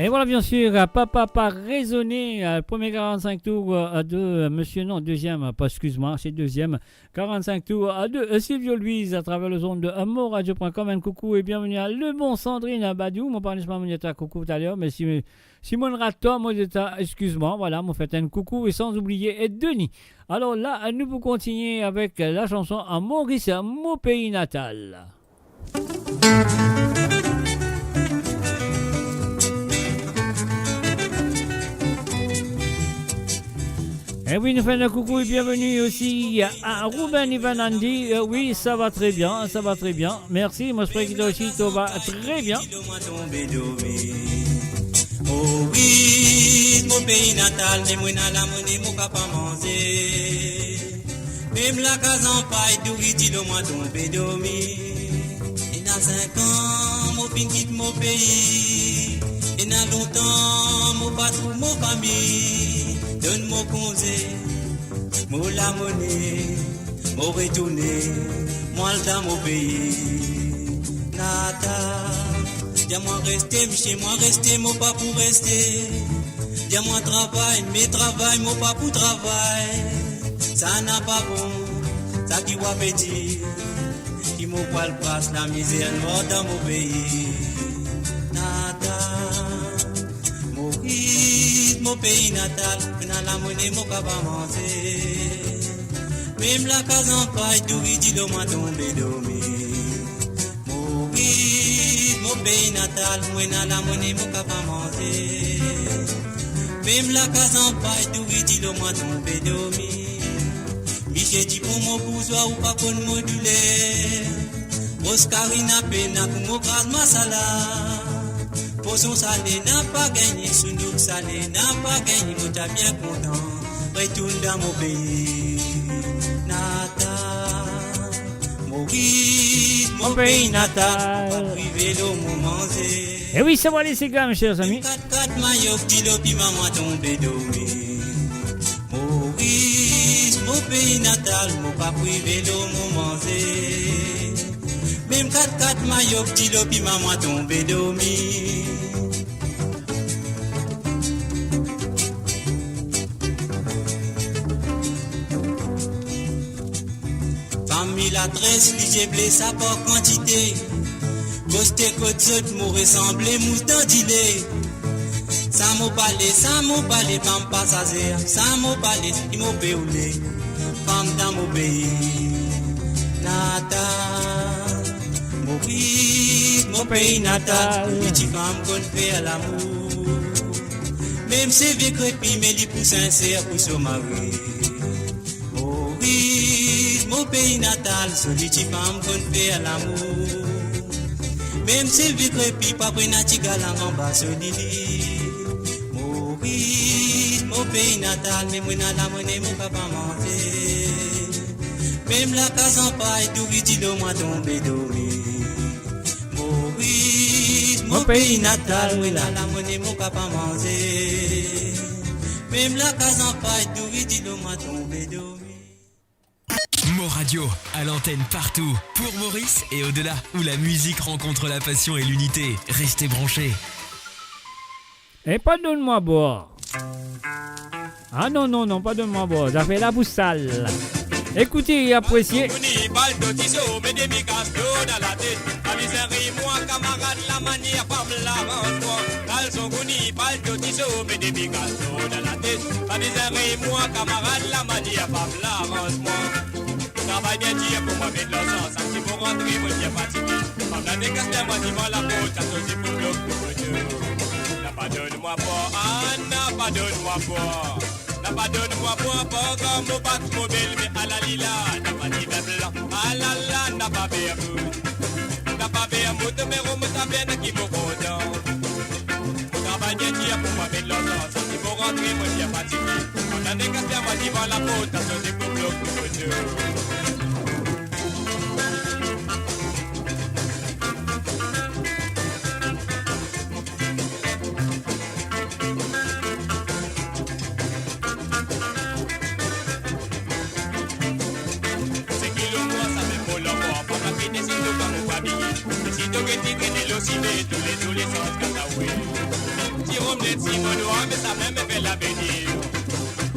Et voilà, bien sûr, Papa pas raisonné, premier 45 tours de monsieur, non, deuxième, pas excuse-moi, c'est deuxième, 45 tours de Silvio Louise à travers le zone de amoradio.com. Un coucou et bienvenue à Le Bon Sandrine Badou. Mon parle pas, mon coucou tout à l'heure, mais si mon raton, moi excuse-moi, voilà, mon fait un coucou et sans oublier Denis. Alors là, nous pouvons continuer avec la chanson à Maurice, mon pays natal. Et oui, nous faisons un coucou et bienvenue aussi à Ruben Ivanandi. Oui, ça va très bien, ça va très bien. Merci, moi je crois que toi aussi, tout va très bien. Oh oui, mon pays natal, mais moi n'a la monnaie, mon papa manger. Même la case en paille, tout dit le mois tombé dormi. Et dans 5 ans, mon fin quitte mon pays. Et dans longtemps, mon patron, mon famille. Donne mon conseil, mon la monnaie, mon retourné, moi dans mon pays. Nata, dis-moi rester, chez moi rester, mon pas pour rester. Dis-moi travail, mais travail, mon pas pour travail. Ça n'a pas bon, ça qui va petit, qui m'en parle passe la misère noire dans mon pays. Nata, mon pays natal, dans la monnaie, mon papa manger. Même la case en paille, tout dit le mois tombé dormi. Mon pays natal, moi dans la monnaie, mon papa manger. Même la case en paille, tout dit le mois tombé dormi. Michel dit pour mon bourgeois ou pas pour moduler. Oscarina pena pour mon crase masala. Poisson salé n'a pas gagné, Sundouk salé n'a pas gagné, moi t'as bien content, retourne dans mon pays. Nata, Maurice, mon pays natal, pas privé l'eau, mon manger. Et oui, ça va les ségas, mes chers amis. 4 maillots, dit l'opi, maman tombé dormi. Maurice, mon pays natal, mon pas privé l'eau, mon manger. Même 4 maillots, dit l'opi, maman tombé dormi. L'adresse, li j'ai blé ça par quantité. Coste côte saute, m'au ressemblé, mouton dilé. Ça m'au balé, femme passager. Ça m'au balé, il m'au béoulé. Femme dans mon pays. Nata, Maurice, mon pays natal. Petite femme qu'on fait à l'amour. Même si vieux crépi, mais li pour sincère pour son mari. Mon pays natal, solitude femme qu'on fait à l'amour. Même si vite répi, pas près natigal en bas solili. Maurice, mon pays natal, mais moi n'a la monnaie, mon papa manger. Même la case en paille, tout dit le mois tombé dormi. Maurice, mon pays natal, moi n'a la monnaie, mon papa manger. Même la case en paille, tout dit le mois tombé dormi. Mo Radio, à l'antenne partout, pour Maurice et au-delà, où la musique rencontre la passion et l'unité. Restez branchés. Et pas donne-moi boire. Ah non, pas donne-moi boire. Ça fait la bouche sale. Écoutez et appréciez. La misère et moi, camarade, la manière, pas l'arrangement. Travail bien dire pour moi mettre l'encens, ça qui pour rentrer, moi j'ai fatigué. Pas la décasse, moi dis-moi la peau, t'as sauté pour bloc pour Dieu. N'a pas donne-moi pas, ah, n'a pas donne-moi pas. N'a pas donne-moi pas, comme mon bac mobile, mais à la lila, n'a pas dit blanc, ah la la, n'a pas bermou. N'a pas bermou, mais on me t'amène qui me content. Travail bien dire pour moi mettre l'encens, ça qui pour rentrer, moi j'ai fatigué. Pas la décasse, moi dis-moi la peau, t'as sauté pour bloc pour Dieu. Tous les sens Cataoué. Tiromlet Simonoa, mais ça même fait l'avenir.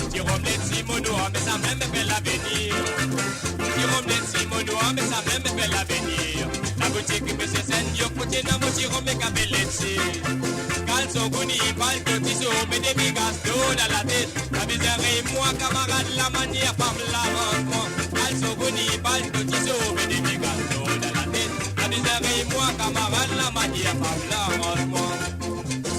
Tiromlet Simonoa, mais ça même fait l'avenir. Tiromlet Simonoa, mais ça même fait l'avenir. La boutique que c'est Sendio, côté n'a pas tiré mes cabellettes. Calçon Gouni, Balto, Tissot, mais des bigas d'eau dans la tête. La misère et moi, camarade, la manière, par l'arrangement. Calçon Gouni, Balto, Tissot, mais des bigas d'eau dans la tête. La misère et moi, camarade, la manière, par l'arrangement.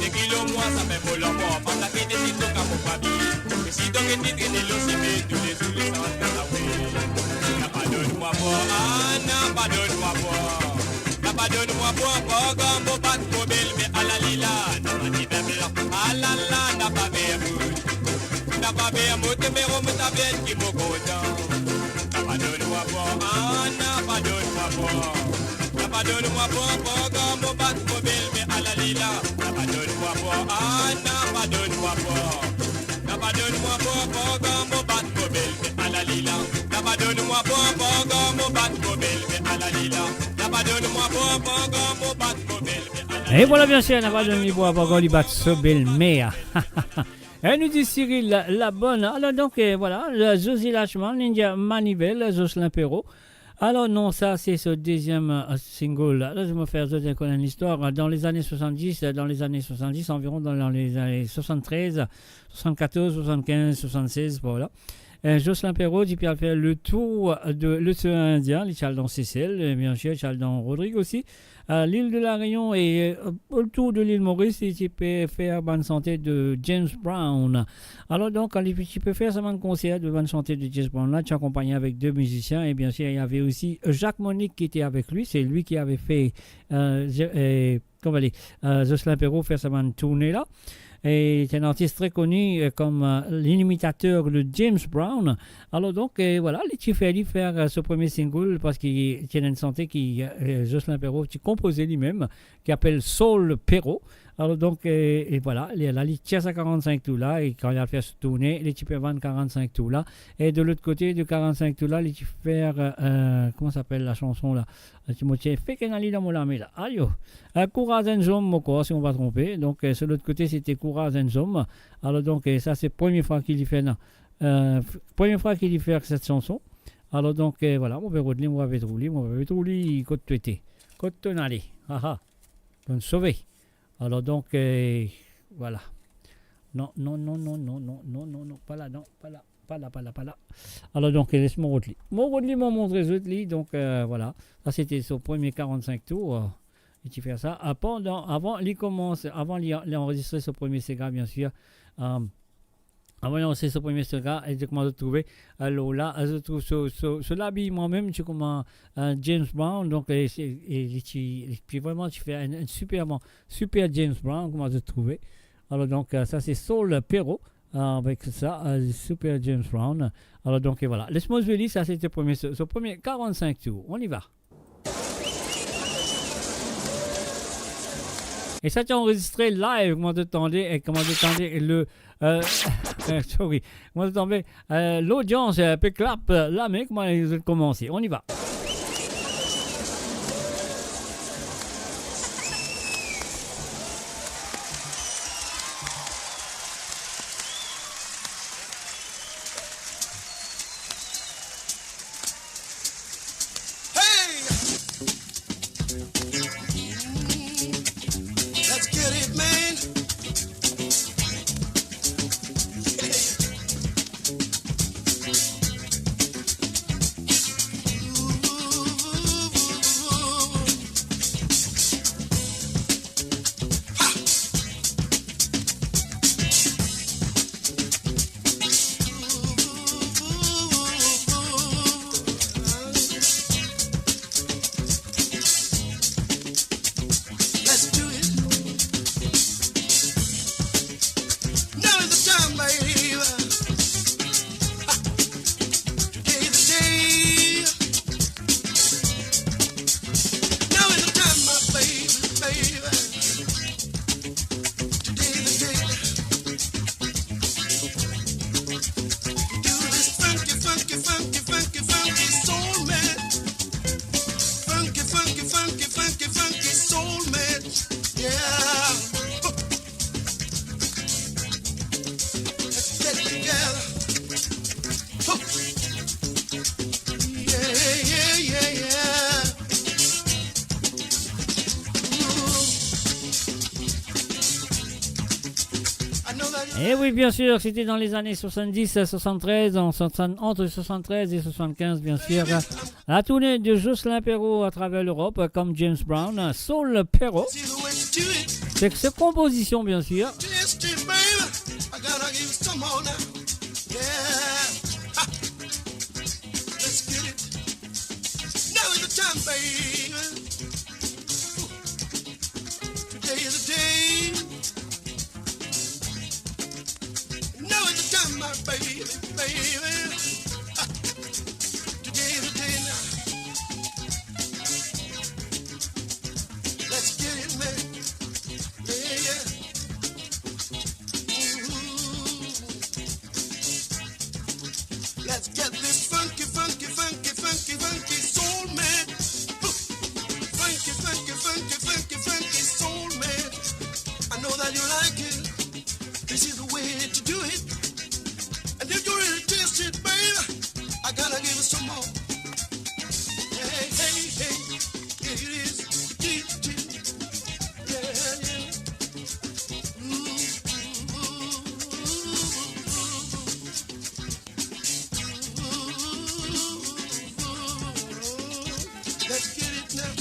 C'est kilo moi, ça fait pour l'enfant. Pas la fête, c'est tout comme au famille. Mais si donc est titre, il est aussi mais tous les sens Cataoué. N'a pas donne-moi pas, ah, n'a pas donne-moi pas. N'a pas donne-moi pas, comme au bac mobile, mais à la lila, n'a pas dit blanc, ah la la, n'a pas vermouth. N'a pas vermouth, mais on me t'appelle qui me content. N'a pas donne-moi pas, ah, n'a pas donne-moi pas. N'a pas donne-moi pas, comme au bac mobile, mais à la lila, n'a pas donne-moi pas, ah, n'a pas donne-moi pas. N'a pas donne-moi pas, comme au bac mobile, mais à la lila. N'a pas donne-moi pas, comme au bac mobile, mais à la lila. N'a pas donne-moi pas, comme au bac mobile, mais à la lila. Et voilà bien sûr, n'a pas donné pour avoir les bacs so belle mère. Elle nous dit Cyril, la bonne. Alors donc voilà, Josie Lachman, Ninja Manivelle, Jocelyn Perrault. Alors non, ça c'est ce deuxième single. Là, je vais me faire connaître l'histoire. Dans les années 70, environ dans les années 73, 74, 75, 76, voilà. Jocelyn Perrault, il peut faire le tour de l'océan Indien, les Charles dans Seychelles, bien sûr, Charles dans Rodrigue aussi. L'île de la Réunion et autour de l'île Maurice, il peut faire bonne santé de James Brown. Alors donc, tu peux faire seulement un concert de bonne santé de James Brown. Là, tu es accompagné avec deux musiciens et bien sûr, il y avait aussi Jacques Monique qui était avec lui. C'est lui qui avait fait Jocelyn Perrault faire sa tournée là. Et c'est un artiste très connu comme l'imitateur de James Brown. Alors donc, voilà, il fait faire ce premier single parce qu'il y a une santé qui, Jocelyn Perrault, qui composait lui-même, qui appelle Soul Perrault. Alors donc, et voilà, il tient sa 45 tout là, et quand il a fait ce tournée, il peut vendre 45 tout là. Et de l'autre côté, de 45 tout là, il peut faire, comment s'appelle la chanson là? Timothée, fait qu'un ali dans mon lame là. Aïe, Courage and Zom, si on va tromper. Donc, sur l'autre côté, c'était Courage and Zom. Alors donc, ça, c'est la première fois qu'il y fait là. Première fois qu'il y fait cette chanson. Alors donc, voilà, on va rouler, on va rouler, côte tuété. Côte tonali. Haha. Bonne sauver. Alors donc, voilà. Non, pas là, non, pas là. Pas là. Alors donc, laisse-moi rouler. Mon montre les autres, donc voilà. Ça, c'était son premier 45 tours. Et tu fais ça. Avant d'enregistrer ce premier Sega, bien sûr. Avant d'enregistrer ce premier Sega, et je commence à trouver. Alors là, je trouve ce l'habille moi-même, tu commences James Brown. Donc, puis vraiment, tu fais un super James Brown, comment je trouver. Alors donc, ça, c'est Soul Perrault. Avec ça, super James Brown. Alors donc, voilà. Laisse-moi je lire, ça, c'était ce premier 45 tours. On y va. Et ça, tu as enregistré live, comment tu attendais le... sorry. Comment tu attendais l'audience, peut clap, là, mais comment ils ont commencé. On y va. Et oui, bien sûr, c'était dans les années 70, 73, entre 73 et 75, bien sûr. La tournée de Jocelyn Perrault à travers l'Europe, comme James Brown, Soul Perrault. C'est cette composition, bien sûr. My baby, baby. Today is the day now. Let's get it, man. Yeah, yeah. Let's get this funky, funky, funky, funky, funky soul, man. Funky, funky, funky, funky, funky soul, man. I know that you like it. This is the way to do it. And if you really taste it, baby, I gotta give it some more. Hey, hey, hey, here it is. Yeah, yeah. Let's get it now.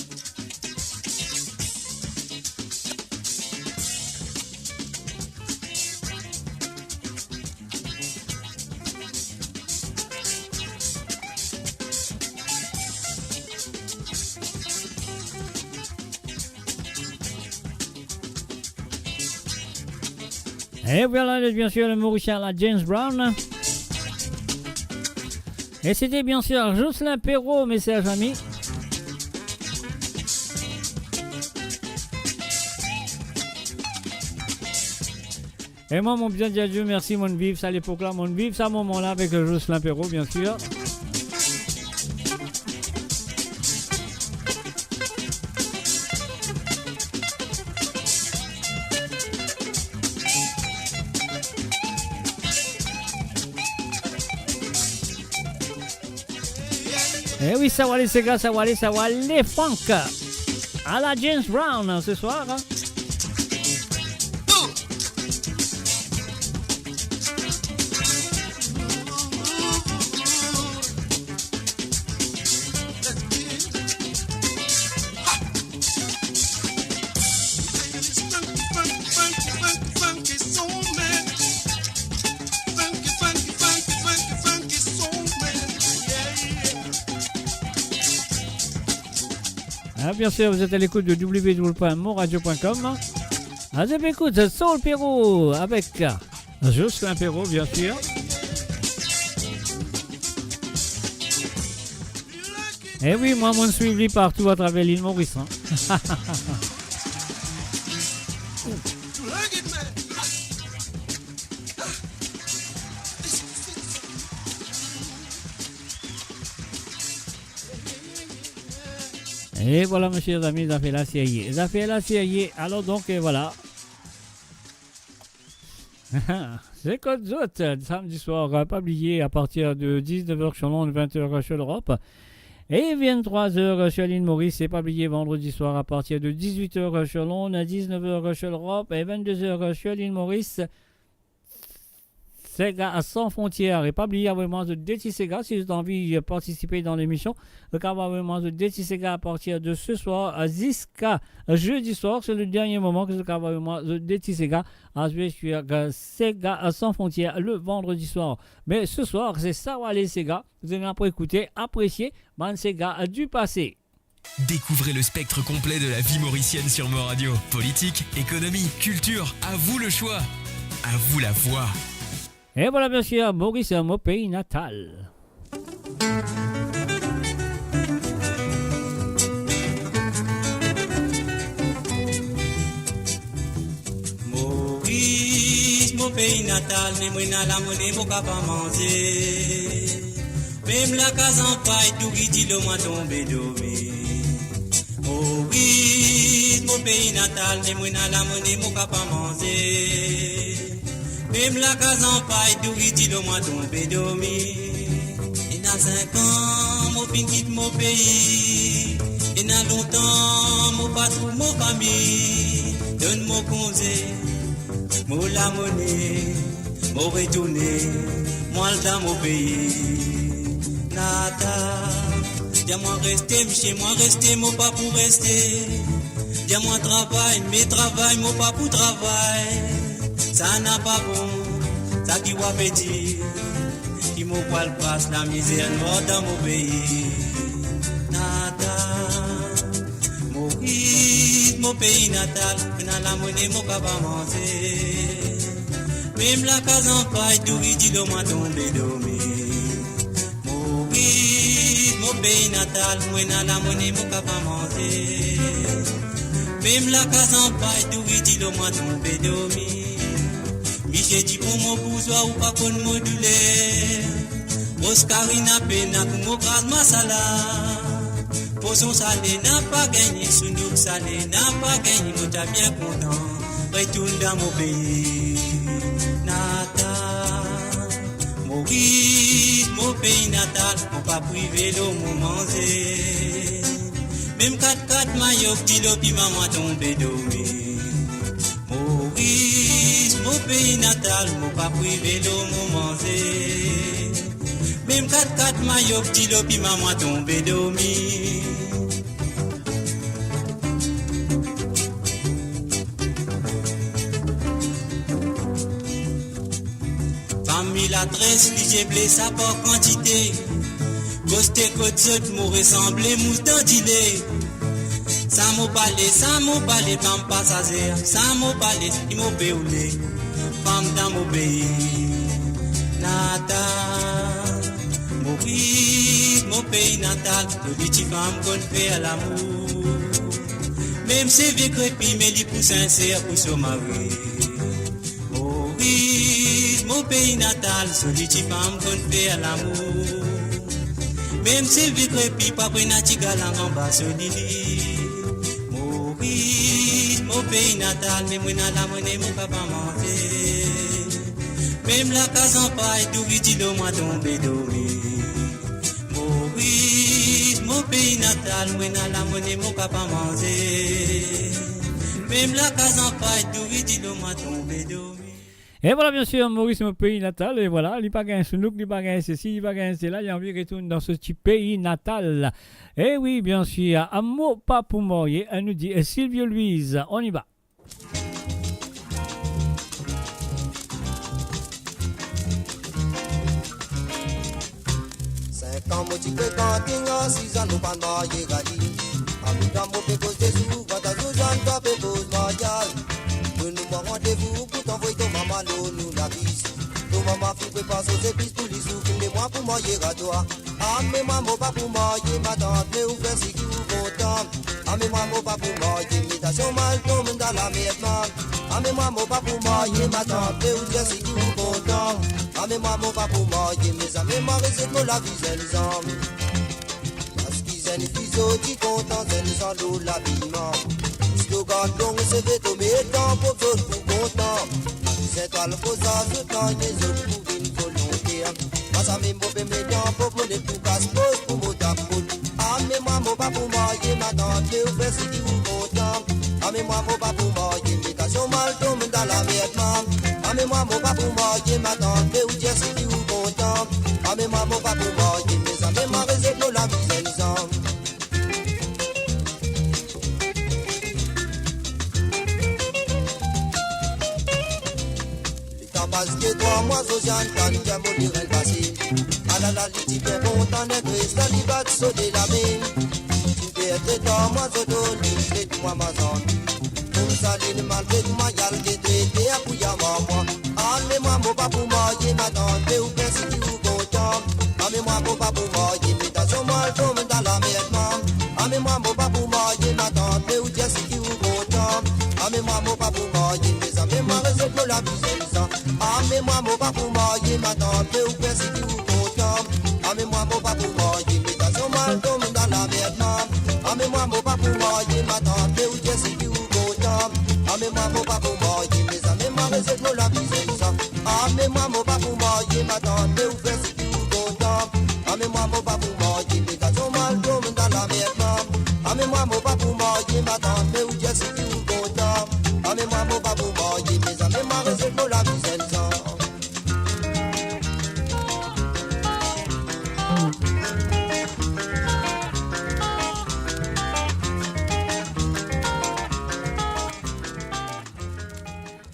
Et voilà, bien sûr, le Mauricien, la James Brown. Et c'était bien sûr Jocelyn Perrault, mes chers amis. Et moi, mon bien Dieu, merci, mon vivre, ça l'époque-là, mon vivre, ça, moment-là, avec Jocelyn Perrault, bien sûr. Eh oui, ça va les Sega, ça va les funk. À la James Brown ce soir. Hein. Bien sûr, vous êtes à l'écoute de www.moradio.com. Vous écoute Soul Perrault avec Jocelyn Perrault, bien sûr. Et oui, moi, je suis suivi partout à travers l'île Maurice. Hein. Et voilà, mes chers amis, ça fait la série. Ça fait la série. Alors donc, voilà. C'est Code Zot, samedi soir, pas oublié, à partir de 19h sur Londres, 20h sur l'Europe. Et 23h sur l'île Maurice, c'est pas oublié, vendredi soir, à partir de 18h sur Londres, 19h sur l'Europe et 22h sur l'île Maurice. Sega sans frontières. Et pas oublier vraiment de Dirty Sega si vous avez envie de participer dans l'émission. Le cas vraiment de Dirty Sega à partir de ce soir jusqu'à jeudi soir. C'est le dernier moment que le cas vraiment de Dirty Sega à jouer sur Sega sans frontières le vendredi soir. Mais ce soir, c'est ça va les Sega. Vous allez après écouter, apprécier Man Sega du passé. Découvrez le spectre complet de la vie mauricienne sur Mo Radio. Politique, économie, culture, à vous le choix. À vous la voix. Et voilà, bien sûr, Maurice, mon pays natal. Maurice, mon pays natal, mais moi n'a la monnaie, mon cap à manger. Même la case en paille, tout qui dit le mois tombé dormi. Maurice, mon pays natal, mais moi n'a la monnaie, mon cap à manger. Même la case en paille, tout dit le mois tombé dormi. Il y a 5 ans, mon fin quitte mon pays. Il y a longtemps, mon pas trouve mon famille. Donne mon congé, Moi la monnaie, moi retourner, moi dans mon pays. Nada, dis-moi rester, chez moi rester, moi pas pour rester. Dis-moi travail, mais travail, moi pas pour travail. Ça n'a pas bon, ça qui va péter. Qui m'a pas le passe la misère noire dans mon pays. Nada, mon pays natal, dans la monnaie, mon papa manger. Même la case en paille, tout dit le mois tombé dormi. Mon pays natal, moi dans la monnaie, mon papa manger. Même la case en paille, tout dit le mois tombé dormi. Miché dit pour mon bourgeois ou pas qu'on modulé. Oscarina pena pour mon crase masala. Poisson salé n'a pas gagné, Sounouk salé n'a pas gagné, moi t'as bien content, retourne dans mon pays. Nata, Maurice, mon pays natal, mon pas privé l'eau, mon manger. Même 4-4 maillots, petit lopi, maman tombé dormi. Maurice, mon pays natal, mon pas privé l'eau, mon manger. Même 4-4 maillots, petit lopi, maman tombé dormi. Famille l'adresse, li j'ai blessé par quantité. Coste côte saute, m'ont ressemblé mousse d'andilé. Ça m'a parlé, femme passagère. Ça m'a parlé, il m'a béoulé. Femme dans mon pays. Nata, Maurice, mon pays natal. Le petit femme qu'on fait à l'amour. Même si vieux crépi, mais il pour sincère pour son mari. Mon pays natal, celui qui femme qu'on fait à l'amour. Même si vite crépi, pas près n'a tigalang en bas sur l'île. Maurice, mon pays natal, mais moi n'a la monnaie, mon papa manger. Même la case en paille, tout vite le mois tombé dormi. Maurice, mon pays natal, moi n'a la monnaie, mon papa manger. Même la case en paille, tout vite le mois tombé dormi. Et voilà, bien sûr, Maurice, mon pays natal. Et voilà, il n'y a pas gagné Sounouk, il n'y a pas gagné ceci, il n'y a pas gagné cela. Il a envie de retourner dans ce petit pays natal. Et oui, bien sûr, un mot pas pour mourir. Elle nous dit Sylvie Louise. On y va. Quand moi tu peux canter, 6 ans nous pas marier gadi. Avec un mot pécose des sous, quand t'as sous j'en dois pécose mariage. Nous nous rendez-vous pour t'envoyer ton maman l'eau, nous la bise. Ton maman fait préparer aux épices pour les sous, mais moi pour marier à toi. Ah mais maman pas pour marier, ma tante, mais ouvert si qui vous content. Ah mais maman pas pour marier, imitation mal tombe dans la merde. Ah mais maman pas pour marier, ma tante, mais ouvert si qui vous content. Ah mais maman pas pour marier, mes amis, ma recette pour la vie, les hommes. Parce qu'ils ont une fille qui content, c'est sans l'eau l'habillement. Slogan long, c'est fait au temps pour d'autres pour content. C'est toi le posage de temps, les autres pour une volonté. Parce que même pour mes temps, pour mon époux, casse-pose pour mon tapout. Ah mais maman pas pour marier, ma tante, mais au fait c'est qui vous content. Ah mais maman pas pour marier, imitation mal tombe dans la merde. Ah mais maman pas pour marier, ma tante, mais où dire c'est qui vous content. Ah mais maman pas pour marier, mes amis, ma réserve pour la vie, les hommes. Parce que 3 mois, Josiane, quand il y a mon le passé. Ah là là, il dit bien content d'être resté, il va te sauter la main. Tu peux être 3 mois, il fait moi ma zone. Pour ça, il m'a fait de moi, il a le traité à pouiller moi. Ah, mais moi, mon papa, pour moi, il m'a tenté, ou bien si tu vous content. Ah, mais moi, mon papa, pour moi, il m'a son mal tombe dans la merde. Ah, mais moi, mon papa, pour moi, il m'a tenté, ou bien si tu vous content. Ah, mais moi, mon papa, pour moi, il m'a réservé pour la vie. Ah mais moi mon papa pour marier ma tante ou bien si tu vous content. Ah mais moi mon papa pour marier imitation mal tombe dans la merde. Ah mais moi mon papa pour marier ma tante ou bien si tu vous content. Ah mais moi mon papa pour marier mes amis ma recette pour la vie c'est ça. Ah mais moi mon papa pour marier ma tante ou bien si tu vous content. Ah mais moi mon papa pour marier imitation mal tombe dans la merde. Ah mais moi mon papa pour marier ma tante ou bien si tu vous content. Ah mais moi mon papa pour marier mes amis ma recette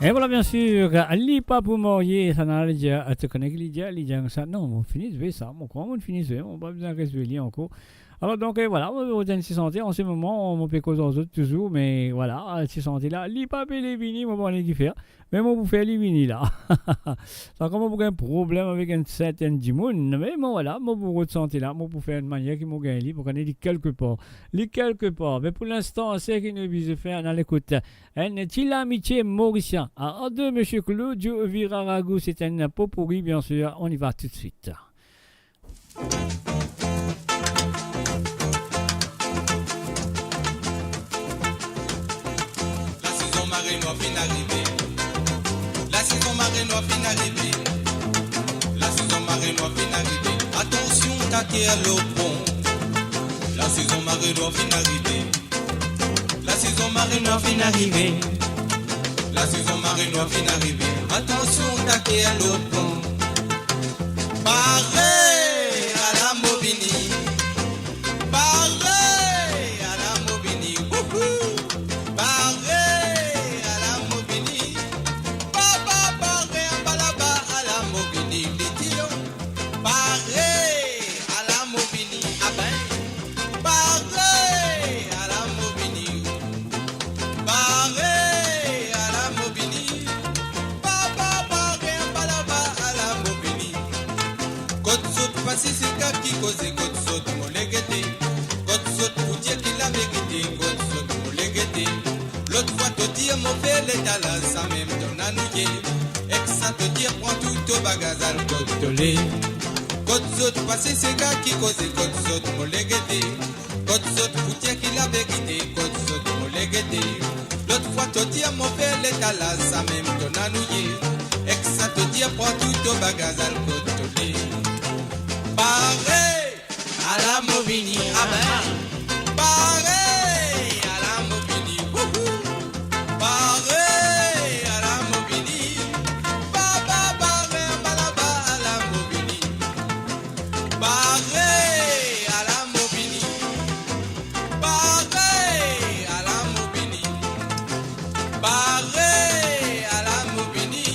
Et voilà, bien sûr, Lipa pour marier, ça n'a pas à te connaître, Lydia, ça, non, on finit ça, on finit, on n'a pas besoin de se encore. Alors, donc, voilà, on va se sentir en ce moment, on peut causer aux autres toujours, mais voilà, se sentir là, Lipa et les vinis, on va aller qui faire, mais on va faire les vinis là. Ça commence pour un problème avec un certain Dimoun, mais bon, voilà, on va ressentir là, on va faire une manière qui m'a gagné pour qu'on ait quelque part. Mais pour l'instant, c'est qu'il nous vise faire dans l'écoute. Un petit amitié mauricien. Alors, de M. Claudio Virarago, c'est un pot pourri, bien sûr. On y va tout de suite. La saison marée noire vient d'arriver. La saison marée noire vient d'arriver. La saison marée noire vient d'arriver. Attention, taquet à l'eau bon. La saison marée noire vient d'arriver. La saison marée noire vient d'arriver. La saison marée noire vient d'arriver. Attention, taquet à l'eau bon. Pareil à la Mobini. Pareil à la Mobini. Pareil à la Mobini. Papa, pareil à la Mobini. Pareil à la Mobini. Ah ben. Pareil à la Mobini. Pareil à la Mobini. Papa, pareil à la Mobini. Côte saute, passé c'est cas qui cause côte saute, mon légué. Côte saute pour dire qu'il a mérité. Côte saute, mon légué. L'autre fois te dire mon père l'état là, ça même ton anouillé. Et que ça te dire prends tout au bagage à côte de lait. Côte saute, passé c'est gars qui cause côte saute, mon légué. Côte saute pour dire qu'il a mérité. Côte saute, mon légué. L'autre fois te dire mon père l'état là, ça même ton anouillé. Et que ça te dire prends tout au bagage à côte de lait. Pareil à la Mobini, ah ben. Pareil à la Mobini, pareil à la Mobini. Papa, pareil à la Mobini. Pareil à la Mobini. Pareil à la Mobini. Pareil à la Mobini.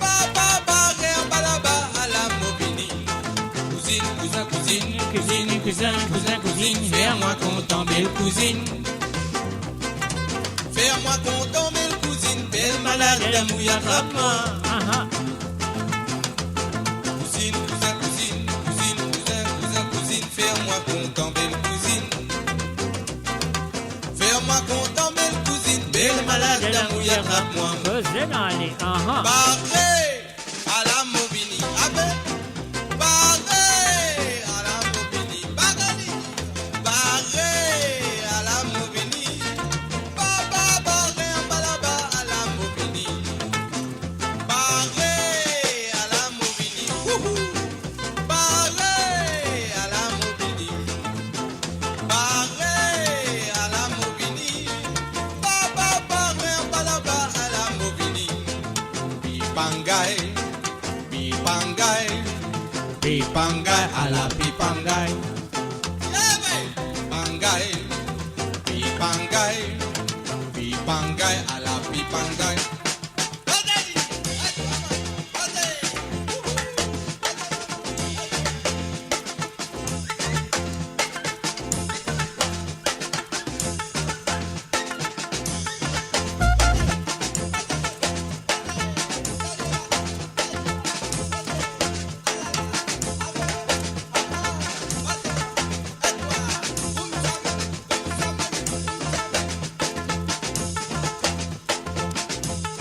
Papa, pareil à la Mobini. Cousine, fais-moi content, belle cousine. Fais-moi content, belle cousine. Belle malade d'amour, attrape-moi. Cousine, fais-moi content, belle cousine. Fais-moi content, belle cousine. Belle malade d'amour, attrape-moi. Pareil à la Mobini, ah ben. Pareil à la Mobini, Bagali. Pareil à la Mobini. Papa, pareil à la Mobini. Pareil à la Mobini. Pareil à la Mobini. Pareil à la Mobini. Papa, pareil à la Mobini. Pipangai, Pipangai. Pipangai à la Pipangai. Pipangai, Pipangai, Pipangai à la Pipangai.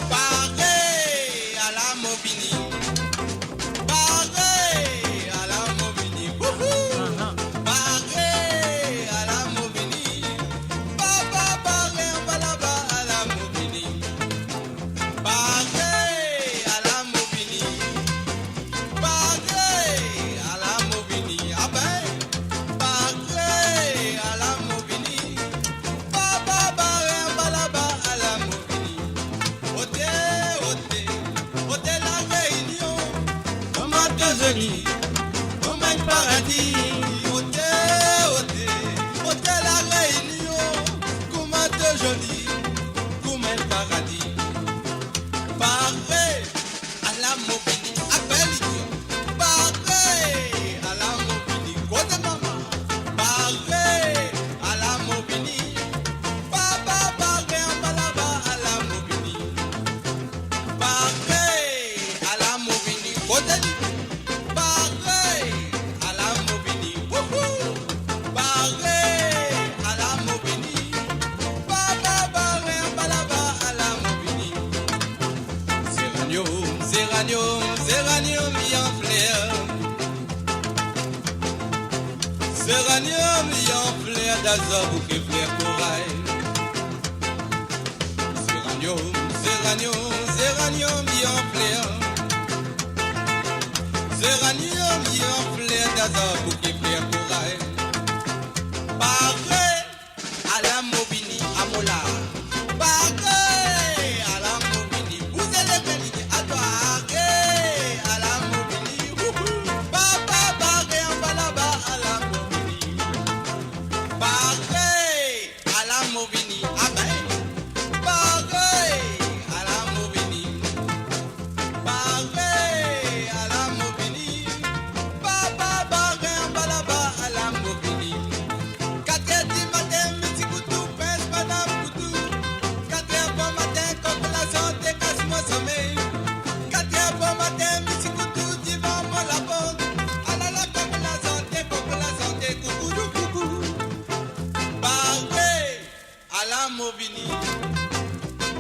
Pareil à la Mobini. Pareil à la Mobini. Pareil à la Mobini. Papa, pareil à la Mobini. Pareil à la Mobini. Pareil à la Mobini. Ah ben. Pareil à la Mobini. Papa, pareil à la Mobini. Hôtel La Réunion, comme à Tanzanie, comme un paradis. Hôtel La Réunion, comme à Tanzanie, comme un paradis. Zéranium, yon fleur d'azur, bouquet fleur corail. Zéranium, yon fleur. Zéranium, yon fleur d'azur, bouquet fleur corail. Paré à la Mobini, à Mola. Paré à la Mobini, vous allez venir à toi. À la Mobini, papa, paré en bas là-bas à la Mobini. Paré à la Mobini, amen. Paré à la Mobini. Paré à la Mobini. Papa, paré en bas là-bas à la Mobini. 4 heures du matin, midi coutou, pince, madame coutou. 4 heures bon matin, comme la santé, casse-moi sommeil. 4 heures bon matin, midi coutou, divan, moi la bonne. Ah là là, comme la santé, coucou, coucou. Paré à la Mobini.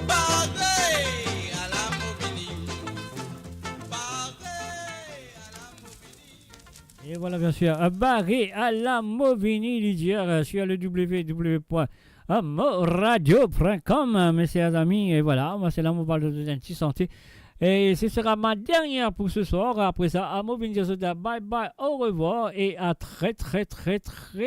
Paré à la Mobini. Paré à la Mobini. Et voilà, bien sûr, barré à la Movini Lidière sur le www.amoradio.com, mes chers amis. Et voilà, moi c'est là où on parle de santé. Et ce sera ma dernière pour ce soir. Après ça, à Movini Jasoda, bye bye, au revoir et à très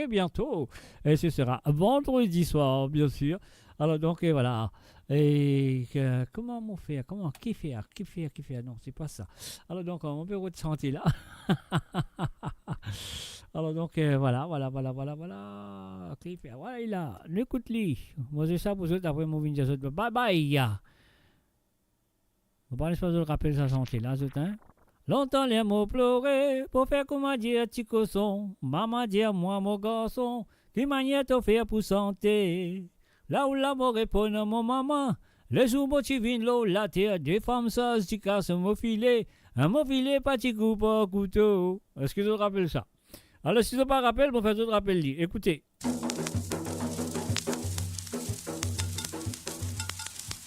bientôt. Et ce sera vendredi soir, bien sûr. Alors donc, et voilà. Et comment on fait? Qui faire? Non, c'est pas ça. Alors donc, on peut ressentir là. Alors donc, voilà. Qui fait? Voilà, il a. Écoute-lui. Moi, c'est ça pour vous après mon vidéo. Bye bye. Vous parlez pas de rappeler sa santé là, zut, hein? Longtemps les mots pleurer pour faire comment dire tico son. Maman dire moi mon garçon, qui manière te faire pour santé. Là où l'amour répond à mon maman, les jours où tu viens l'eau, la terre, des femmes ça se casse un filet pas petit coup pas couteau. Est-ce que je rappelle ça? Alors si je ne pas rappelle, bon, faire d'autres rappels. Écoutez.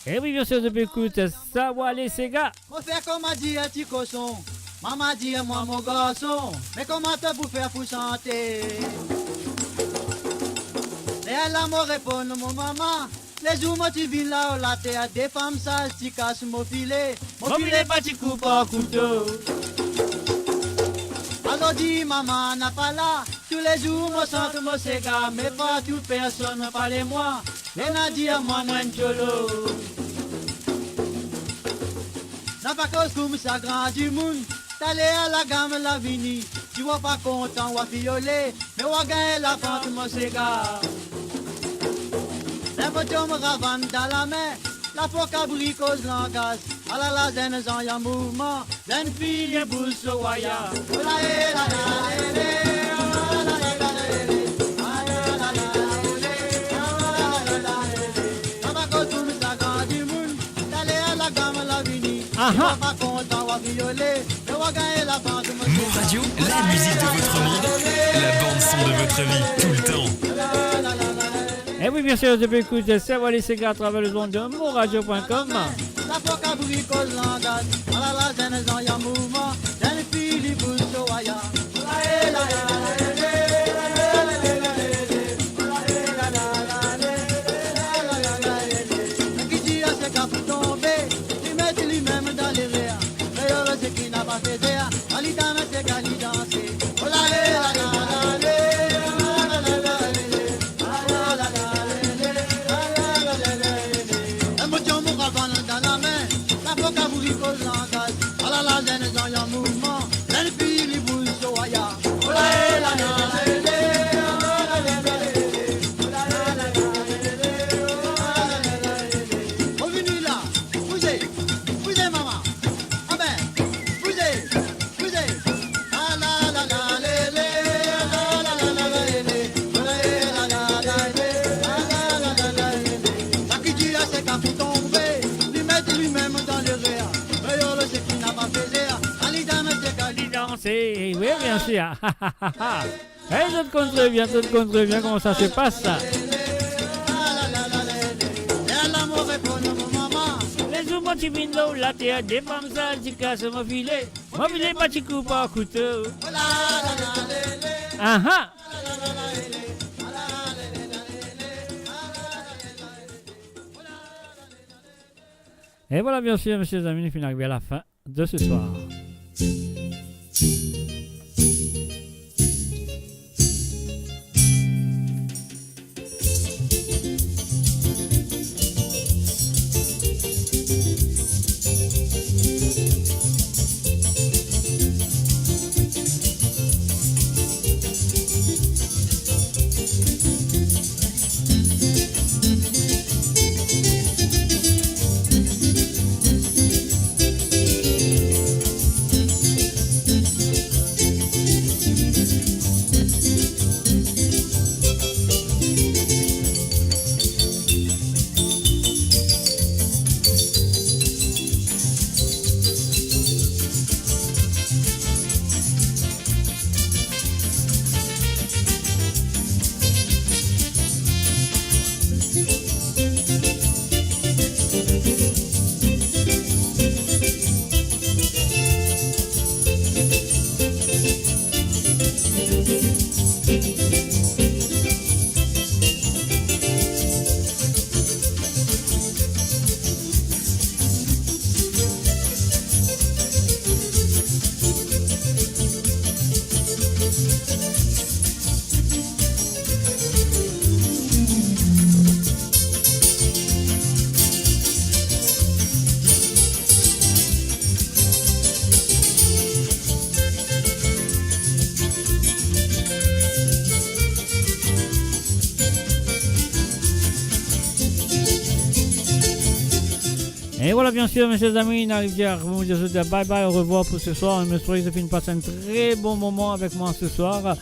Et oui, bien sûr, je peux écouter ça, voilà, les gars. On fait comme a dit un petit cochon. Maman dit à moi mon garçon. Mais comment t'as pour faire pour chanter? Et elle a me répond mon maman. Les jours où tu viens là, la terre, des femmes sages, tu casses mon filet pas tu coupes pas couteau. Alors dis maman n'a pas là. Tous les jours moi chante mon séga. Mais pas toute personne parle moi. Et n'a dit à moi moins cholo. N'a pas cause comme ça grand du monde. T'allais à la gamme la vini. Tu vois pas content ou violer. Mais ou gagner la pente mon séga. Les photos me ravannent dans la main. La poca bricose langage. À la zen en y'a mouvement. Zen fille et bouche au waya. Mon radio, la musique de votre monde, la bande son de votre vie, tout le temps. Et oui, bien sûr, je peux écouter ça, voilà, c'est à travers le monde de monradio.com. La poca bricose langage. À la zen en y'a mouvement. Zen fille et bouche au waya. Oui, bien sûr. Et je te contrevient comment ça se passe. Les jours moi tu viens là, la terre, des femmes ça, tu casses mon filet pas tu coupes pas couteau. Et voilà, bien sûr, messieurs les amis, nous finissons arrivé à la fin de ce soir. Et voilà, bien sûr, mes chers amis, il arrive à vous dire bye bye, au revoir pour ce soir. Je me souhaite de passer un très bon moment avec moi ce soir.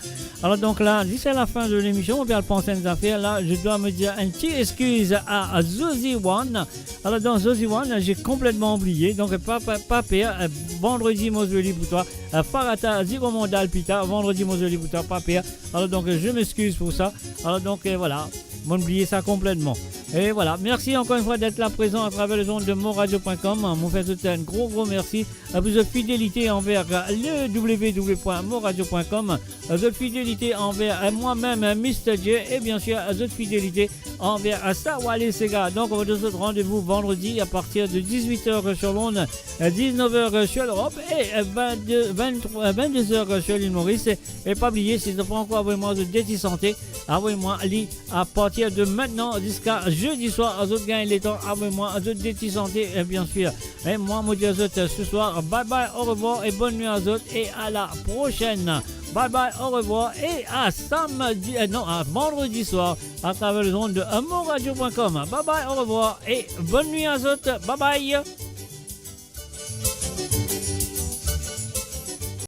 Alors donc là, d'ici à la fin de l'émission, on va penser à des affaires. Là, je dois me dire une petite excuse à Zozy One. Alors dans Zozy One, j'ai complètement oublié. Donc pas pire, vendredi Moseli pour toi. Farata Zigomondal Pita, vendredi Moseli pour toi, pas pire. Alors donc je m'excuse pour ça. Alors donc voilà, m'oubliez ça complètement. Et voilà, merci encore une fois d'être là présent à travers les ondes de moradio.com. Mon fait un gros merci à votre fidélité envers le www.moradio.com, à votre fidélité envers moi-même, Mr. J, et bien sûr à votre fidélité envers Sawale Sega. Donc on va donner ce rendez-vous vendredi à partir de 18h sur Londres, 19h sur l'Europe et 22h sur l'île Maurice. Et pas oublier, si vous n'avez pas encore envoyé-moi de Déti Santé, envoyez-moi à partir de maintenant jusqu'à jeudi soir, à autres gains les temps, envoyez-moi à autres Déti Santé, bien sûr. Et moi, je vous dis à autres ce soir, bye bye, au revoir et bonne nuit à autres et à la prochaine. Bye bye, au revoir et à vendredi soir à travers les ondes de amourradio.com. Bye bye, au revoir et bonne nuit à autres. Bye bye.